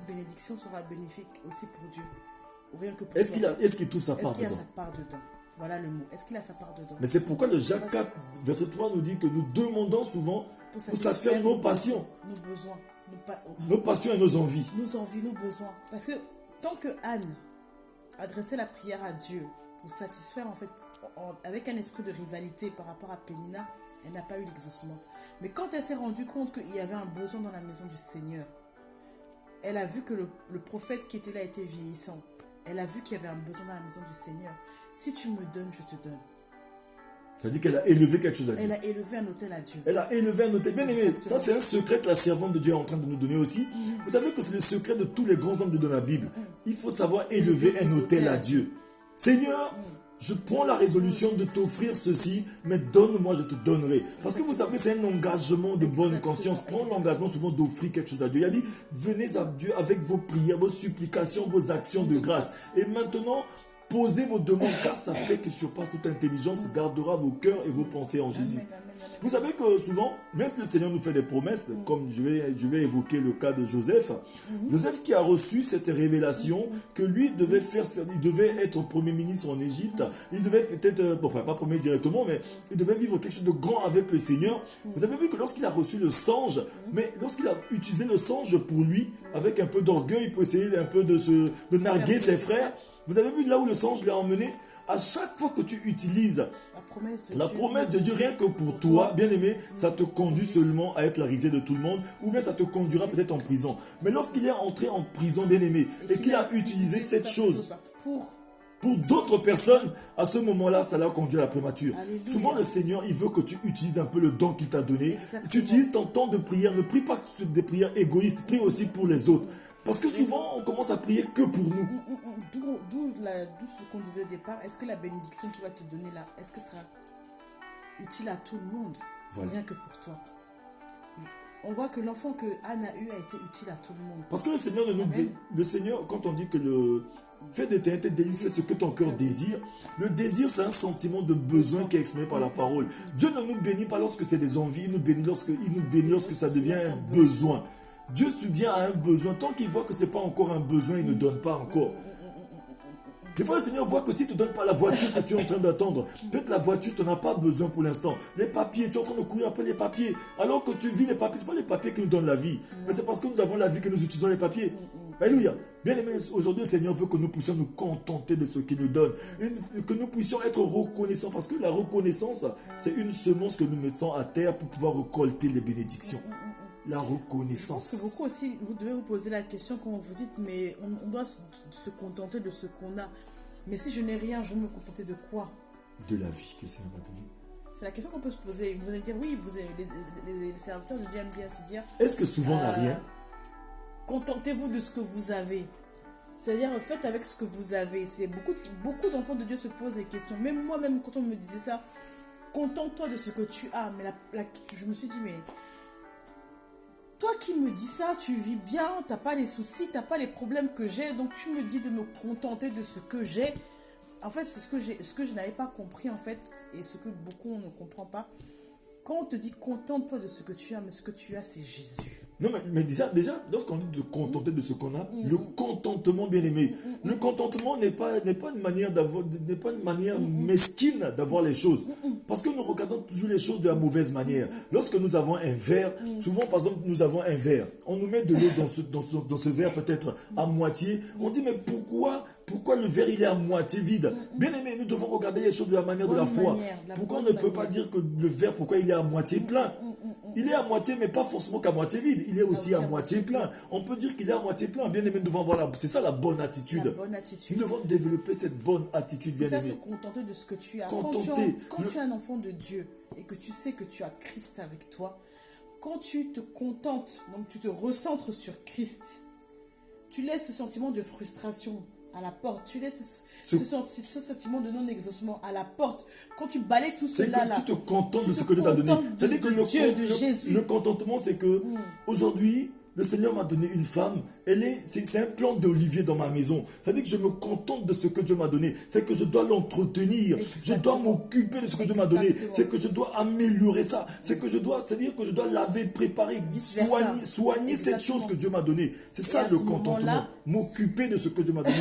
bénédiction sera bénéfique aussi pour Dieu? Ou rien que pour Est-ce qu'il trouve sa part dedans? Est-ce qu'il a sa part dedans? Voilà le mot. Est-ce qu'il a sa part dedans? Mais c'est pourquoi le Jacques 4, verset 3 nous dit que nous demandons souvent pour satisfaire nos passions. Nos besoins. Nos passions et nos envies. Nos envies, nos besoins. Parce que tant que Anne adressait la prière à Dieu pour satisfaire, en fait, avec un esprit de rivalité par rapport à Pénina, elle n'a pas eu l'exaucement. Mais quand elle s'est rendue compte qu'il y avait un besoin dans la maison du Seigneur, elle a vu que le prophète qui était là était vieillissant. Elle a vu qu'il y avait un besoin dans la maison du Seigneur. Si tu me donnes, je te donne. C'est-à-dire qu'elle a élevé quelque chose à Dieu. Elle a élevé un autel à Dieu. Elle a élevé un autel. Bien aimé, ça c'est un secret que la servante de Dieu est en train de nous donner aussi. Vous savez que c'est le secret de tous les grands hommes de la Bible. Il faut savoir élever un autel à Dieu. Seigneur, je prends la résolution de t'offrir ceci, mais donne-moi, je te donnerai. Parce que vous savez, c'est un engagement de bonne conscience. Prends l'engagement souvent d'offrir quelque chose à Dieu. Il a dit, venez à Dieu avec vos prières, vos supplications, vos actions de grâce. Et maintenant, posez vos demandes, car sa paix qui surpasse toute intelligence gardera vos cœurs et vos pensées en Jésus. Vous savez que souvent, même si le Seigneur nous fait des promesses, comme je vais évoquer le cas de Joseph, Joseph qui a reçu cette révélation que lui devait être premier ministre en Égypte, il devait peut-être, enfin pas premier directement, mais il devait vivre quelque chose de grand avec le Seigneur. Vous avez vu que lorsqu'il a reçu le songe, mais lorsqu'il a utilisé le songe pour lui, avec un peu d'orgueil pour essayer un peu de narguer ses frères, vous avez vu là où le songe l'a emmené? À chaque fois que tu utilises la promesse de Dieu, rien que pour toi, bien aimé, ça te conduit seulement à être la risée de tout le monde, ou bien ça te conduira peut-être en prison. Mais lorsqu'il est entré en prison, bien aimé, et qu'il a utilisé cette chose pour d'autres personnes, à ce moment-là, ça l'a conduit à la primature. Alléluia. Souvent, le Seigneur, il veut que tu utilises un peu le don qu'il t'a donné. Exactement. Tu utilises ton temps de prière. Ne prie pas des prières égoïstes, prie aussi pour les autres. Parce que souvent, on commence à prier que pour nous. D'où ce qu'on disait au départ. Est-ce que la bénédiction qu'il va te donner là, est-ce que ça sera utile à tout le monde, voilà, rien que pour toi? On voit que l'enfant que Anne a eu a été utile à tout le monde. Parce que le Seigneur, le Seigneur, quand on dit que le fait d'éternité délice, fais ce que ton cœur désire. Le désir, c'est un sentiment de besoin qui est exprimé par la parole. Dieu ne nous bénit pas lorsque c'est des envies, il nous bénit lorsque ça devient un besoin. Dieu subvient à un besoin. Tant qu'il voit que ce n'est pas encore un besoin, il ne donne pas encore. Des fois, le Seigneur voit que si tu ne donnes pas la voiture que tu es en train d'attendre, peut-être la voiture, tu n'en as pas besoin pour l'instant. Les papiers, tu es en train de courir après les papiers. Alors que tu vis les papiers, ce n'est pas les papiers qui nous donnent la vie. Mais c'est parce que nous avons la vie que nous utilisons les papiers. Alléluia. Bien aimé, aujourd'hui, le Seigneur veut que nous puissions nous contenter de ce qu'il nous donne. Et que nous puissions être reconnaissants. Parce que la reconnaissance, c'est une semence que nous mettons à terre pour pouvoir récolter les bénédictions. La reconnaissance. Je pense que beaucoup aussi, vous devez vous poser la question quand vous dites, mais on doit se contenter de ce qu'on a. Mais si je n'ai rien, je vais me contenter de quoi? De la vie que le Seigneur m'a donnée. C'est la question qu'on peut se poser. Vous allez dire, oui, vous avez les serviteurs de Dieu aiment bien se dire. Est-ce que souvent on n'a rien? Contentez-vous de ce que vous avez. C'est-à-dire, faites avec ce que vous avez. C'est beaucoup d'enfants de Dieu se posent des questions. Même moi-même, quand on me disait ça, contente-toi de ce que tu as. Mais je me suis dit, mais toi qui me dis ça, tu vis bien, tu n'as pas les soucis, tu n'as pas les problèmes que j'ai, donc tu me dis de me contenter de ce que j'ai. En fait, c'est ce que je n'avais pas compris, en fait, et ce que beaucoup ne comprend pas. Quand on te dit contente-toi de ce que tu as, mais ce que tu as, c'est Jésus. Non, mais déjà lorsqu'on dit de contenter de ce qu'on a, le contentement, bien aimé, le contentement n'est pas une manière mesquine d'avoir les choses. Parce que nous regardons toujours les choses de la mauvaise manière. Lorsque nous avons un verre, souvent par exemple, nous avons un verre. On nous met de l'eau dans ce verre peut-être à moitié. On dit, mais pourquoi le verre il est à moitié vide? Bien aimé, nous devons regarder les choses de la manière de la foi. Pourquoi on ne peut pas dire que le verre, pourquoi il est à moitié plein? Il est à moitié, mais pas forcément qu'à moitié vide. Il est aussi à moitié plein. On peut dire qu'il est à moitié plein. Bien aimé, nous devons avoir c'est ça la bonne attitude. Nous devons développer cette bonne attitude, bien aimé. C'est ça, se contenter de ce que tu as. Quand tu es un enfant de Dieu et que tu sais que tu as Christ avec toi, quand tu te contentes, donc tu te recentres sur Christ, tu laisses ce sentiment de frustration à la porte. Tu laisses ce sentiment de non-exaucement à la porte. Quand tu balayes tout cela là, tu te contentes de ce que Dieu t'a donné. C'est-à-dire que le contentement, c'est que aujourd'hui, le Seigneur m'a donné une femme. C'est un plant d'olivier dans ma maison. C'est-à-dire que je me contente de ce que Dieu m'a donné. C'est que je dois l'entretenir. Je dois m'occuper de ce que Dieu m'a donné. C'est que je dois améliorer ça. C'est-à-dire que je dois laver, préparer, soigner cette chose que Dieu m'a donnée. C'est ça le contentement. M'occuper de ce que Dieu m'a donné.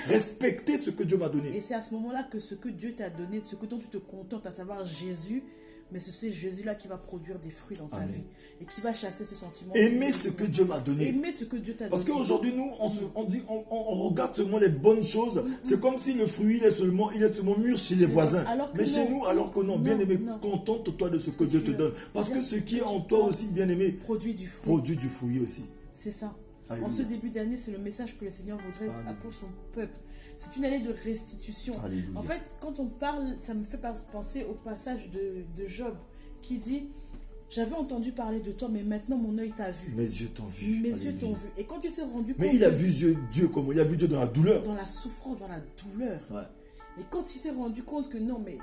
Respecter ce que Dieu m'a donné. Et c'est à ce moment-là que ce que Dieu t'a donné, ce dont tu te contentes, à savoir Jésus, mais c'est Jésus-là qui va produire des fruits dans ta vie et qui va chasser ce sentiment. Aimer ce que Dieu m'a donné. Aimer ce que Dieu t'a donné. Parce qu'aujourd'hui, nous, on regarde seulement les bonnes choses. C'est comme si le fruit, il est seulement mûr chez les voisins. Mais chez nous, alors que non, bien aimé, contente-toi de ce que Dieu te donne. Parce que ce qui est en toi aussi, bien aimé, produit du fruit. Produit du fruit aussi. C'est ça. En ce début d'année, c'est le message que le Seigneur voudrait pour son peuple. C'est une année de restitution. Alléluia. En fait, quand on parle, ça me fait penser au passage de Job qui dit: j'avais entendu parler de toi, mais maintenant mon œil t'a vu. Mes yeux t'ont vu. Mes yeux t'ont vu. Et quand il s'est rendu compte... Mais il a vu Dieu comment? Il a vu Dieu dans la douleur. Dans la souffrance, dans la douleur. Ouais. Et quand il s'est rendu compte que non, mais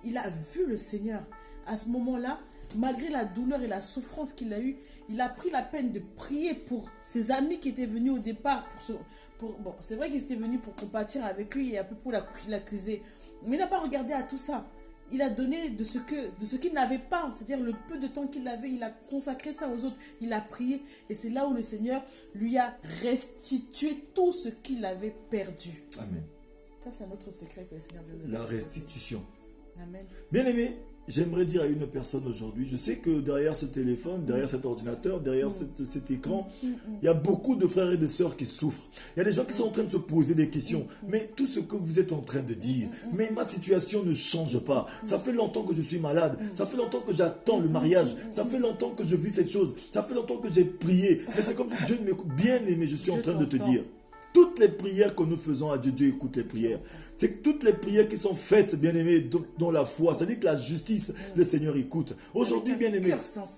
il a vu le Seigneur, à ce moment-là, malgré la douleur et la souffrance qu'il a eue, il a pris la peine de prier pour ses amis qui étaient venus au départ. Bon, c'est vrai qu'ils étaient venus pour compatir avec lui et un peu pour l'accuser. Mais il n'a pas regardé à tout ça. Il a donné de ce qu'il n'avait pas, c'est-à-dire le peu de temps qu'il avait, il a consacré ça aux autres, il a prié, et c'est là où le Seigneur lui a restitué tout ce qu'il avait perdu. Amen. Ça, c'est un autre secret que le Seigneur veut donner. La restitution. Amen. Bien-aimé, j'aimerais dire à une personne aujourd'hui, je sais que derrière ce téléphone, derrière cet ordinateur, derrière cet écran, il y a beaucoup de frères et de sœurs qui souffrent. Il y a des gens qui sont en train de se poser des questions. Mais tout ce que vous êtes en train de dire, mais ma situation ne change pas. Ça fait longtemps que je suis malade. Ça fait longtemps que j'attends le mariage. Ça fait longtemps que je vis cette chose. Ça fait longtemps que j'ai prié. Mais c'est comme si Dieu m'écoute. Bien-aimé, je suis en train de te dire. Toutes les prières que nous faisons à Dieu, Dieu écoute les prières. C'est que toutes les prières qui sont faites, bien-aimés, dans la foi, c'est-à-dire que la justice, le Seigneur écoute. Aujourd'hui, bien-aimés,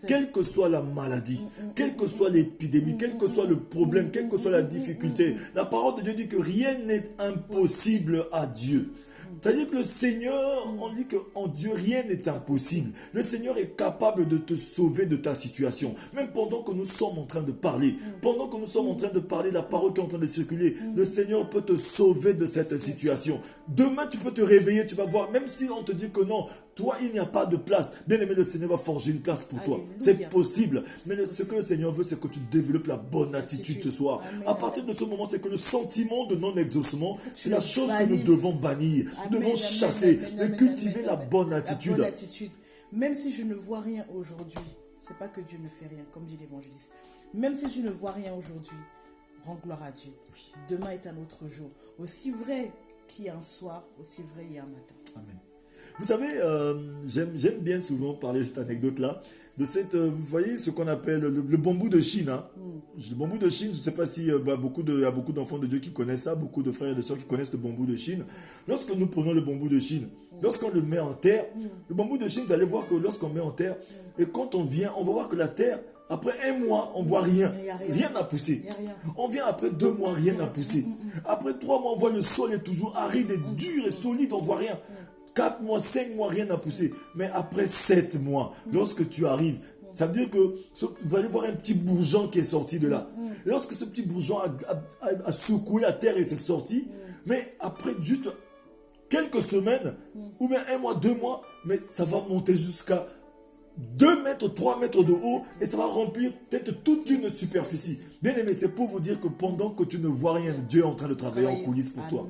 quelle que soit la maladie, quelle que soit l'épidémie, quel que soit le problème, quelle que soit la difficulté, la parole de Dieu dit que rien n'est impossible à Dieu. C'est-à-dire que le Seigneur, on dit qu'en Dieu, rien n'est impossible. Le Seigneur est capable de te sauver de ta situation. Même pendant que nous sommes en train de parler, pendant que nous sommes en train de parler, la parole qui est en train de circuler, le Seigneur peut te sauver de cette situation. Demain, tu peux te réveiller, tu vas voir, même si on te dit que non, toi, il n'y a pas de place. Bien aimé, le Seigneur va forger une place pour toi. C'est possible. Mais ce que le Seigneur veut, c'est que tu développes la bonne attitude ce soir. À partir de ce moment, c'est que le sentiment de non-exaucement, c'est la chose que nous devons bannir. Nous devons chasser, de cultiver la bonne attitude. La bonne attitude. Même si je ne vois rien aujourd'hui, c'est pas que Dieu ne fait rien, comme dit l'évangéliste. Même si je ne vois rien aujourd'hui, rends gloire à Dieu. Demain est un autre jour. Aussi vrai qu'il y a un soir, aussi vrai il y a un matin. Amen. Vous savez, j'aime bien souvent parler de cette anecdote-là, de cette, vous voyez ce qu'on appelle le bambou de Chine. Hein. Le bambou de Chine, je ne sais pas si il y a beaucoup d'enfants de Dieu qui connaissent ça, beaucoup de frères et de sœurs qui connaissent le bambou de Chine. Lorsque nous prenons le bambou de Chine, lorsqu'on le met en terre, le bambou de Chine, vous allez voir que lorsqu'on met en terre, et quand on vient, on va voir que la terre, après un mois, on ne voit rien. Rien n'a poussé. On vient après 2 mois, rien n'a poussé. Après 3 mois, on voit le sol est toujours aride et dur et solide, on ne voit rien. 4 mois, 5 mois, rien n'a poussé. Mais après 7 mois, lorsque tu arrives, ça veut dire que vous allez voir un petit bourgeon qui est sorti de là. Lorsque ce petit bourgeon a secoué la terre et s'est sorti, mais après juste quelques semaines, ou bien 1 mois, 2 mois, mais ça va monter jusqu'à 2 mètres, 3 mètres de haut et ça va remplir peut-être toute une superficie. Bien aimé, c'est pour vous dire que pendant que tu ne vois rien, Dieu est en train de travailler en coulisses pour toi.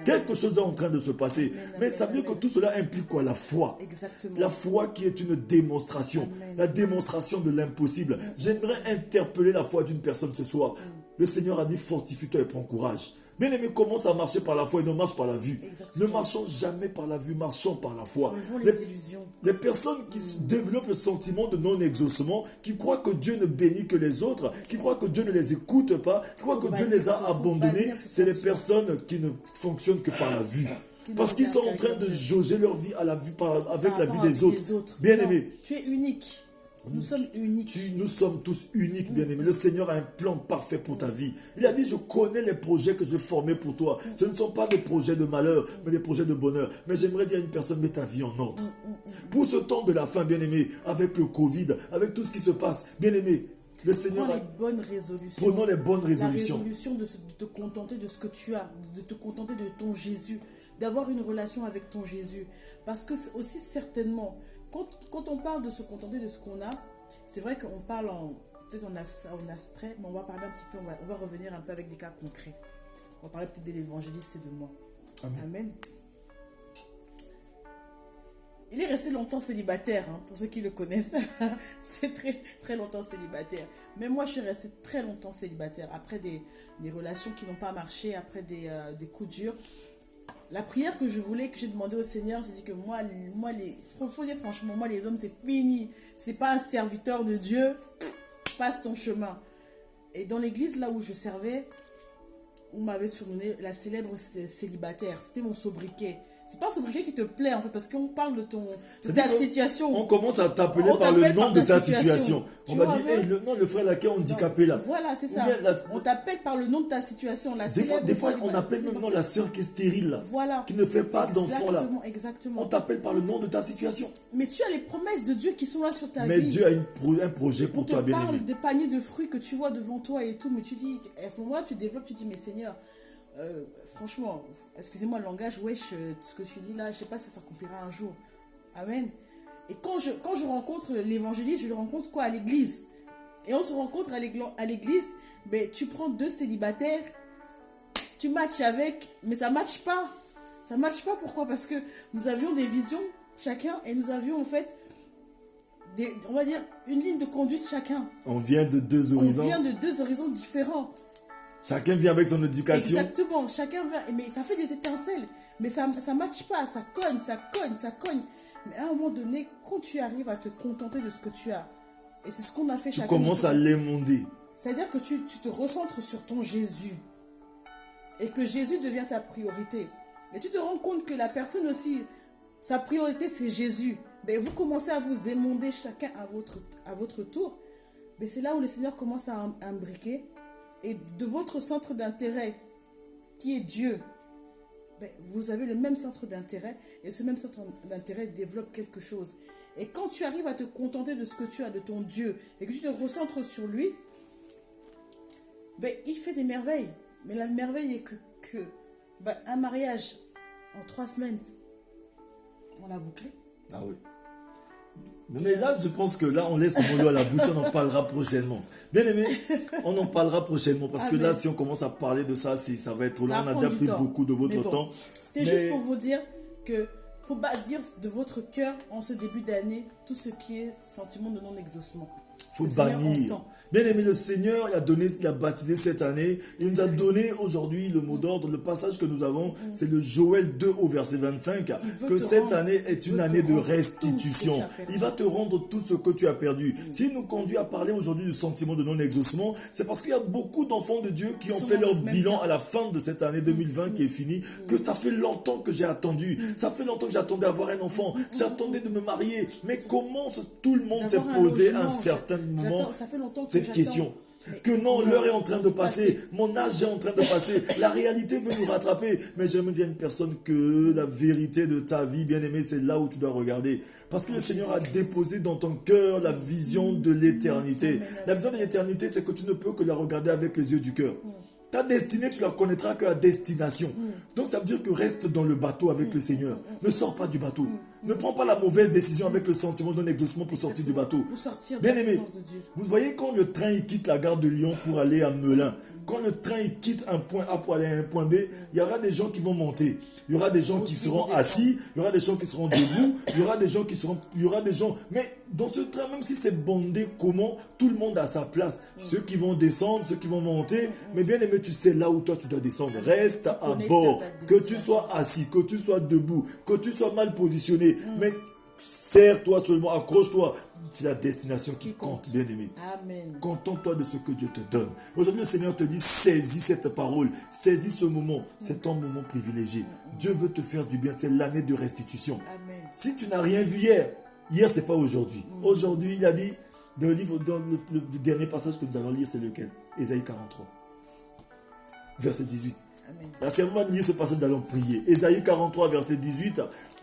Quelque chose est en train de se passer. Mais ça veut dire que tout cela implique quoi? La foi. Exactement. La foi qui est une démonstration. La démonstration de l'impossible. J'aimerais interpeller la foi d'une personne ce soir. Le Seigneur a dit fortifie-toi et prends courage. Bien aimé, commence à marcher par la foi et ne marche par la vue. Exactement. Ne marchons jamais par la vue, marchons par la foi. Les illusions. Les personnes qui développent le sentiment de non-exaucement, qui croient que Dieu ne bénit que les autres, qui croient que Dieu ne les écoute pas, qui croient que Dieu les a abandonnés, c'est les personnes qui ne fonctionnent que par la vue. Parce qu'ils sont en train de jauger leur vie à la vue avec la vie des autres. Bien aimé. Tu es unique. Nous sommes uniques. Nous sommes tous uniques, bien-aimés. Le Seigneur a un plan parfait pour ta vie. Il a dit, je connais les projets que je formais pour toi. Ce ne sont pas des projets de malheur, mais des projets de bonheur. Mais j'aimerais dire à une personne, mets ta vie en ordre. Pour ce temps de la fin, bien-aimé, avec le Covid, avec tout ce qui se passe, bien-aimé, le Seigneur Prends les bonnes résolutions. Prenons les bonnes résolutions. La résolution de te contenter de ce que tu as, de te contenter de ton Jésus, d'avoir une relation avec ton Jésus. Parce que aussi certainement, quand on parle de se contenter de ce qu'on a, c'est vrai qu'on parle peut-être en abstrait, mais on va parler un petit peu, on va revenir un peu avec des cas concrets. On va parler peut-être de l'évangéliste et de moi. Amen. Amen. Il est resté longtemps célibataire, hein, pour ceux qui le connaissent. C'est très, très longtemps célibataire. Mais moi, je suis restée très longtemps célibataire. Après des relations qui n'ont pas marché, après des coups durs. La prière que j'ai demandé au Seigneur, c'est dit que faut dire franchement, moi, les hommes, c'est fini. C'est pas un serviteur de Dieu. Passe ton chemin. Et dans l'église, là où je servais, on m'avait surnommé la célèbre célibataire. C'était mon sobriquet. C'est pas un sobriquet qui te plaît, en fait, parce qu'on parle de ta situation. On commence à t'appeler par le nom de ta situation. On va dire, hey, le frère là qui est handicapé là. Voilà, c'est ça. On t'appelle par le nom de ta situation. Des fois, on appelle même la sœur qui est stérile là. Voilà. Qui ne fait pas d'enfant là. Exactement. On t'appelle par le nom de ta situation. Mais tu as les promesses de Dieu qui sont là sur ta vie. Mais Dieu a un projet pour toi, bien aimé. On te parle des paniers de fruits que tu vois devant toi et tout, mais tu dis, à ce moment-là, tu développes, tu dis, mais Seigneur, franchement, excusez-moi le langage, wesh, ce que tu dis là, je sais pas si ça s'accomplira un jour. Amen. Et quand je rencontre l'évangéliste, je le rencontre quoi à l'église. Et on se rencontre à l'église, ben, tu prends 2 célibataires, tu matches avec, mais ça matche pas. Ça matche pas, pourquoi? Parce que nous avions des visions chacun et nous avions en fait, on va dire, une ligne de conduite chacun. On vient de 2 horizons. On vient de 2 horizons différents. Chacun vient avec son éducation. Exactement, chacun vient, mais ça fait des étincelles. Mais ça ne matche pas, ça cogne. Mais à un moment donné, quand tu arrives à te contenter de ce que tu as, et c'est ce qu'on a fait chacun. Tu commences à l'émonder. C'est-à-dire que tu te recentres sur ton Jésus. Et que Jésus devient ta priorité. Et tu te rends compte que la personne aussi, sa priorité c'est Jésus. Mais vous commencez à vous émonder chacun à votre tour. Mais c'est là où le Seigneur commence à imbriquer. Et de votre centre d'intérêt, qui est Dieu, ben, vous avez le même centre d'intérêt. Et ce même centre d'intérêt développe quelque chose. Et quand tu arrives à te contenter de ce que tu as de ton Dieu, et que tu te recentres sur lui, ben, il fait des merveilles. Mais la merveille est que ben, un mariage en 3 semaines, on l'a bouclé. Ah oui. Mais là, je pense que là, on laisse mon mot à la bouche, on en parlera prochainement. Bien aimé, on en parlera prochainement parce que là, si on commence à parler de ça, ça va être trop long. On a déjà pris beaucoup de votre temps. C'était juste pour vous dire que faut pas dire de votre cœur en ce début d'année tout ce qui est sentiment de non-exaucement. Il faut bannir. Bien aimé, le Seigneur il a baptisé cette année. Il nous a donné aujourd'hui le mot d'ordre. Le passage que nous avons, c'est le Joël 2 au verset 25. Que cette année est une année de restitution. Il va te rendre tout ce que tu as perdu. S'il nous conduit à parler aujourd'hui du sentiment de non-exaucement, c'est parce qu'il y a beaucoup d'enfants de Dieu qui ont fait leur bilan à la fin de cette année 2020 qui est finie. Que ça fait longtemps que j'ai attendu. Ça fait longtemps que j'attendais avoir un enfant. J'attendais de me marier. Mais comment tout le monde s'est posé à un certain moment ça fait longtemps que cette question. Que non, l'heure est en train de passer, mon âge est en train de passer, la réalité veut nous rattraper. Mais je me dis à une personne que la vérité de ta vie, bien aimée, c'est là où tu dois regarder. Parce que le Seigneur a déposé dans ton cœur la vision de l'éternité. La vision de l'éternité, c'est que tu ne peux que la regarder avec les yeux du cœur. Ta destinée, tu la connaîtras qu'à destination. Donc ça veut dire que reste dans le bateau avec le Seigneur. Ne sors pas du bateau. Ne prends pas la mauvaise décision avec le sentiment d'un exaucement pour sortir du bateau. Pour sortir de bien la aimé, présence de Dieu. Vous voyez quand le train il quitte la gare de Lyon pour aller à Melun, quand le train il quitte un point A pour aller à un point B, il y aura des gens qui vont monter. Il y aura des gens qui seront assis, il y aura des gens qui seront debout, il y aura des gens, mais dans ce train, même si c'est bondé comment, tout le monde a sa place. Ceux qui vont descendre, ceux qui vont monter, mais bien aimé, tu sais là où toi tu dois descendre. Reste à bord, que tu sois assis, que tu sois debout, que tu sois mal positionné, mais serre-toi seulement, accroche-toi. C'est la destination qui compte, bien aimé. Amen. Contente-toi de ce que Dieu te donne. Aujourd'hui, le Seigneur te dit, saisis cette parole, saisis ce moment. C'est ton moment privilégié. Dieu veut te faire du bien. C'est l'année de restitution. Amen. Si tu n'as rien vu hier, c'est pas aujourd'hui. Aujourd'hui, il a dit, dans le livre, dans le dernier passage que nous allons lire, c'est lequel? Ésaïe 43, verset 18. Amen. C'est vraiment lié ce passage, nous allons prier. Ésaïe 43, verset 18.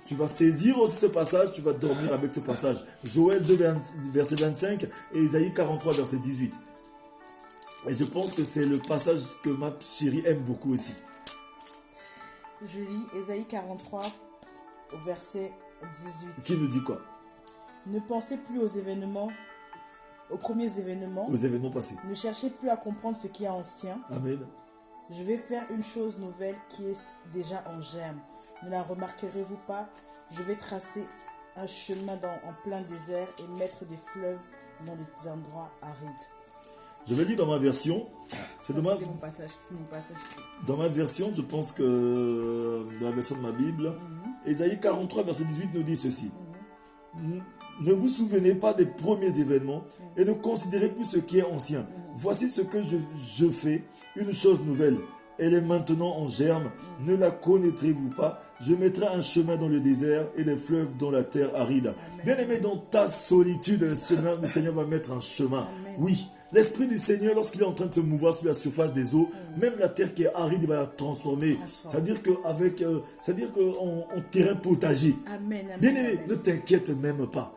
Tu vas saisir aussi ce passage, tu vas dormir avec ce passage. Joël 2, verset 25 et Ésaïe 43, verset 18. Et je pense que c'est le passage que ma chérie aime beaucoup aussi. Je lis Ésaïe 43 au verset 18. Qui nous dit quoi? Ne pensez plus aux premiers événements. Aux événements passés. Ne cherchez plus à comprendre ce qui est ancien. Amen. Je vais faire une chose nouvelle qui est déjà en germe. Ne la remarquerez-vous pas? Je vais tracer un chemin en plein désert et mettre des fleuves dans des endroits arides. Je vais lire dans ma version. C'est mon passage. Dans ma version, je pense que dans la version de ma Bible, Ésaïe 43, verset 18 nous dit ceci. Ne vous souvenez pas des premiers événements et ne considérez plus ce qui est ancien. Voici ce que je fais, une chose nouvelle. Elle est maintenant en germe. Ne la connaîtrez-vous pas? Je mettrai un chemin dans le désert et des fleuves dans la terre aride. Bien-aimé, dans ta solitude, le Seigneur va mettre un chemin. Amen. Oui, l'Esprit du Seigneur, lorsqu'il est en train de se mouvoir sur la surface des eaux, même la terre qui est aride, il va la transformer. C'est-à-dire qu'en terrain potager. Amen. Bien-aimé, ne t'inquiète même pas.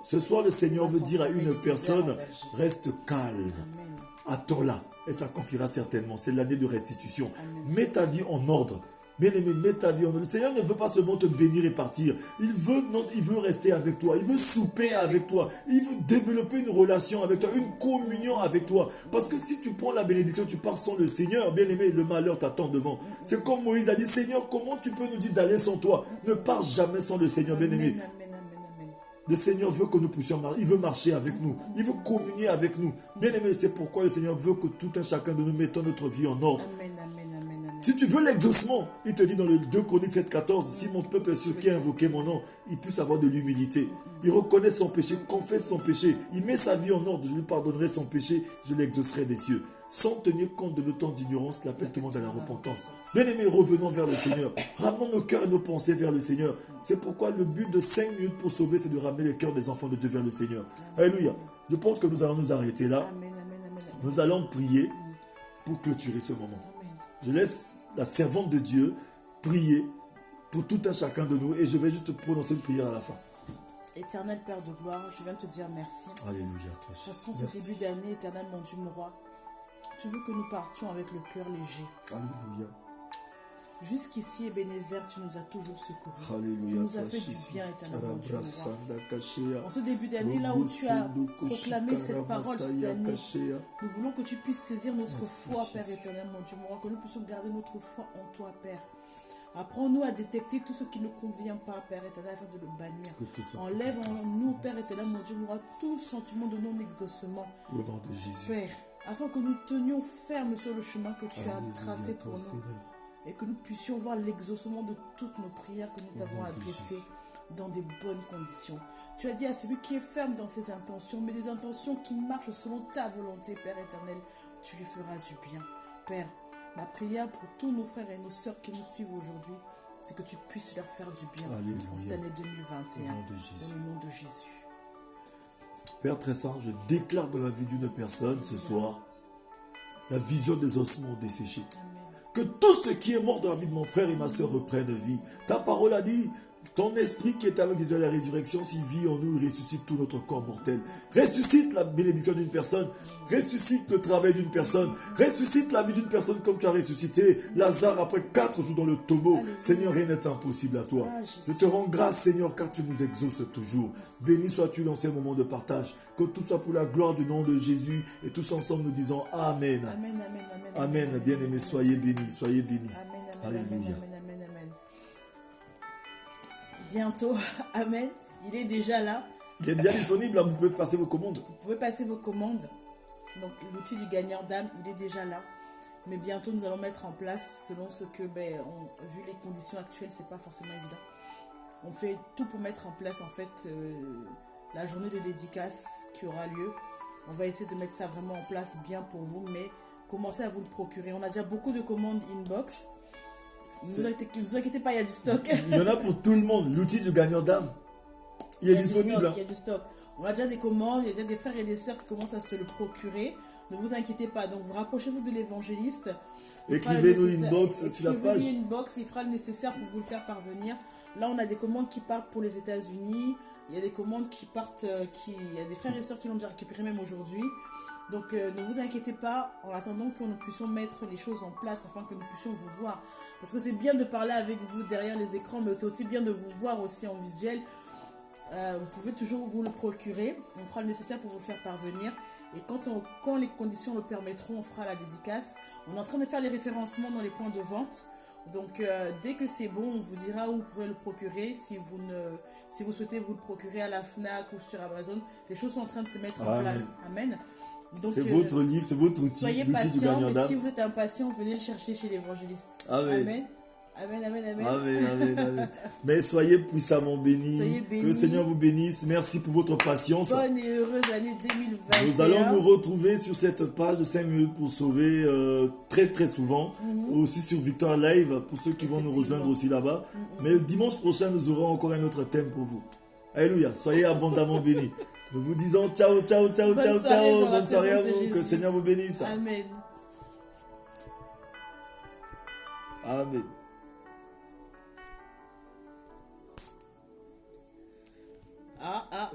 Ce soir, le Seigneur veut dire à une personne, reste calme. Amen. Attends-la et ça accomplira certainement. C'est l'année de restitution. Amen. Mets ta vie en ordre. Bien-aimé, mets ta vie en ordre. Le Seigneur ne veut pas seulement te bénir et partir. Il veut rester avec toi. Il veut souper avec toi. Il veut développer une relation avec toi, une communion avec toi. Parce que si tu prends la bénédiction, tu pars sans le Seigneur. Bien-aimé, le malheur t'attend devant. C'est comme Moïse a dit, Seigneur, comment tu peux nous dire d'aller sans toi? Ne pars jamais sans le Seigneur, bien-aimé. Le Seigneur veut que nous puissions marcher. Il veut marcher avec nous. Il veut communier avec nous. Bien-aimé, c'est pourquoi le Seigneur veut que tout un chacun de nous mettons notre vie en ordre. Amen. Si tu veux l'exaucement, il te dit dans le 2 Chroniques 7,14, si mon peuple est sûr qui a invoqué mon nom, il puisse avoir de l'humilité. Il reconnaît son péché, confesse son péché. Il met sa vie en ordre. Je lui pardonnerai son péché, je l'exaucerai des cieux. Sans tenir compte de le temps d'ignorance, il appelle tout le monde à la repentance. Bien-aimés, revenons vers le Seigneur. Ramenons nos cœurs et nos pensées vers le Seigneur. C'est pourquoi le but de 5 minutes pour sauver, c'est de ramener les cœurs des enfants de Dieu vers le Seigneur. Alléluia. Je pense que nous allons nous arrêter là. Nous allons prier pour clôturer ce moment. Je laisse la servante de Dieu prier pour tout un chacun de nous et je vais juste prononcer une prière à la fin. Éternel Père de gloire, je viens te dire merci. Alléluia. Toi, parce qu'en ce début d'année, éternel mon Dieu, mon roi, tu veux que nous partions avec le cœur léger. Alléluia. Jusqu'ici, Ebenezer, tu nous as toujours secourus. Alléluia. Tu nous as fait du bien, éternel mon Dieu, mon roi. En ce début d'année, là où tu as proclamé cette parole cette année, nous voulons que tu puisses saisir notre foi, Père éternel, mon Dieu, mon roi, que nous puissions garder notre foi en toi, Père. Apprends-nous à détecter tout ce qui ne convient pas, Père éternel, afin de le bannir. Enlève en nous, Père éternel, mon Dieu, mon roi, tout sentiment de non-exaucement. Au nom de Jésus. Père, afin que nous tenions ferme sur le chemin que tu as tracé pour nous. Et que nous puissions voir l'exaucement de toutes nos prières que nous t'avons adressées dans des bonnes conditions. Tu as dit à celui qui est ferme dans ses intentions, mais des intentions qui marchent selon ta volonté, Père éternel, tu lui feras du bien. Père, ma prière pour tous nos frères et nos sœurs qui nous suivent aujourd'hui, c'est que tu puisses leur faire du bien. Alléluia. En cette année 2021, dans le nom de Jésus. Père très saint, je déclare dans la vie d'une personne ce soir la vision des ossements desséchés. Amen. Que tout ce qui est mort dans la vie de mon frère et ma soeur reprenne vie. Ta parole a dit, ton esprit qui est avec Jésus à la résurrection, s'il vit en nous, il ressuscite tout notre corps mortel. Ressuscite la bénédiction d'une personne. Ressuscite le travail d'une personne. Ressuscite la vie d'une personne comme tu as ressuscité Lazare après 4 jours dans le tombeau. Alléluia. Seigneur, rien n'est impossible à toi. Je te rends grâce, Seigneur, car tu nous exauces toujours. Béni sois-tu dans ces moments de partage. Que tout soit pour la gloire du nom de Jésus. Et tous ensemble nous disons Amen. Amen. Amen. Bien-aimés, soyez bénis. Soyez bénis. Alléluia. Amen. Bientôt, Amen. Il est déjà là. Il est déjà disponible, là, vous pouvez passer vos commandes. Vous pouvez passer vos commandes. Donc, l'outil du gagnant d'âme, il est déjà là. Mais bientôt, nous allons mettre en place, selon ce que, vu les conditions actuelles, c'est pas forcément évident. On fait tout pour mettre en place, en fait, la journée de dédicace qui aura lieu. On va essayer de mettre ça vraiment en place bien pour vous, mais commencez à vous le procurer. On a déjà beaucoup de commandes inbox. Ne vous inquiétez pas, il y a du stock. Il y en a pour tout le monde. L'outil du gagnant d'âme, il est disponible. Il y a du stock. On a déjà des commandes, il y a déjà des frères et des sœurs qui commencent à se le procurer. Ne vous inquiétez pas. Donc, vous rapprochez-vous de l'évangéliste. Écrivez-nous une box sur la page. Écrivez-nous une box, il fera le nécessaire pour vous le faire parvenir. Là, on a des commandes qui partent pour les États-Unis. Il y a des commandes qui partent, il y a des frères et sœurs qui l'ont déjà récupéré même aujourd'hui. Donc, ne vous inquiétez pas en attendant que nous puissions mettre les choses en place afin que nous puissions vous voir. Parce que c'est bien de parler avec vous derrière les écrans, mais c'est aussi bien de vous voir aussi en visuel. Vous pouvez toujours vous le procurer. On fera le nécessaire pour vous le faire parvenir. Et quand les conditions le permettront, on fera la dédicace. On est en train de faire les référencements dans les points de vente. Donc, dès que c'est bon, on vous dira où vous pourrez le procurer. Si vous souhaitez vous le procurer à la FNAC ou sur Amazon, les choses sont en train de se mettre en place. Amen. C'est votre livre, c'est votre outil. Soyez patient, mais si vous êtes impatient, venez le chercher chez l'évangéliste. Amen. Amen, amen, amen. Amen, amen, amen. Mais soyez puissamment bénis. Soyez bénis. Que le Seigneur vous bénisse. Merci pour votre patience. Bonne et heureuse année 2021. Nous allons nous retrouver sur cette page de 5 minutes pour sauver très très souvent. Aussi sur Victoire Live pour ceux qui vont nous rejoindre aussi là-bas. Mais dimanche prochain, nous aurons encore un autre thème pour vous. Alléluia. Soyez abondamment bénis. Nous vous disons ciao, ciao, ciao, ciao, ciao. Bonne soirée à vous. Que le Seigneur vous bénisse. Amen. Amen. Ah.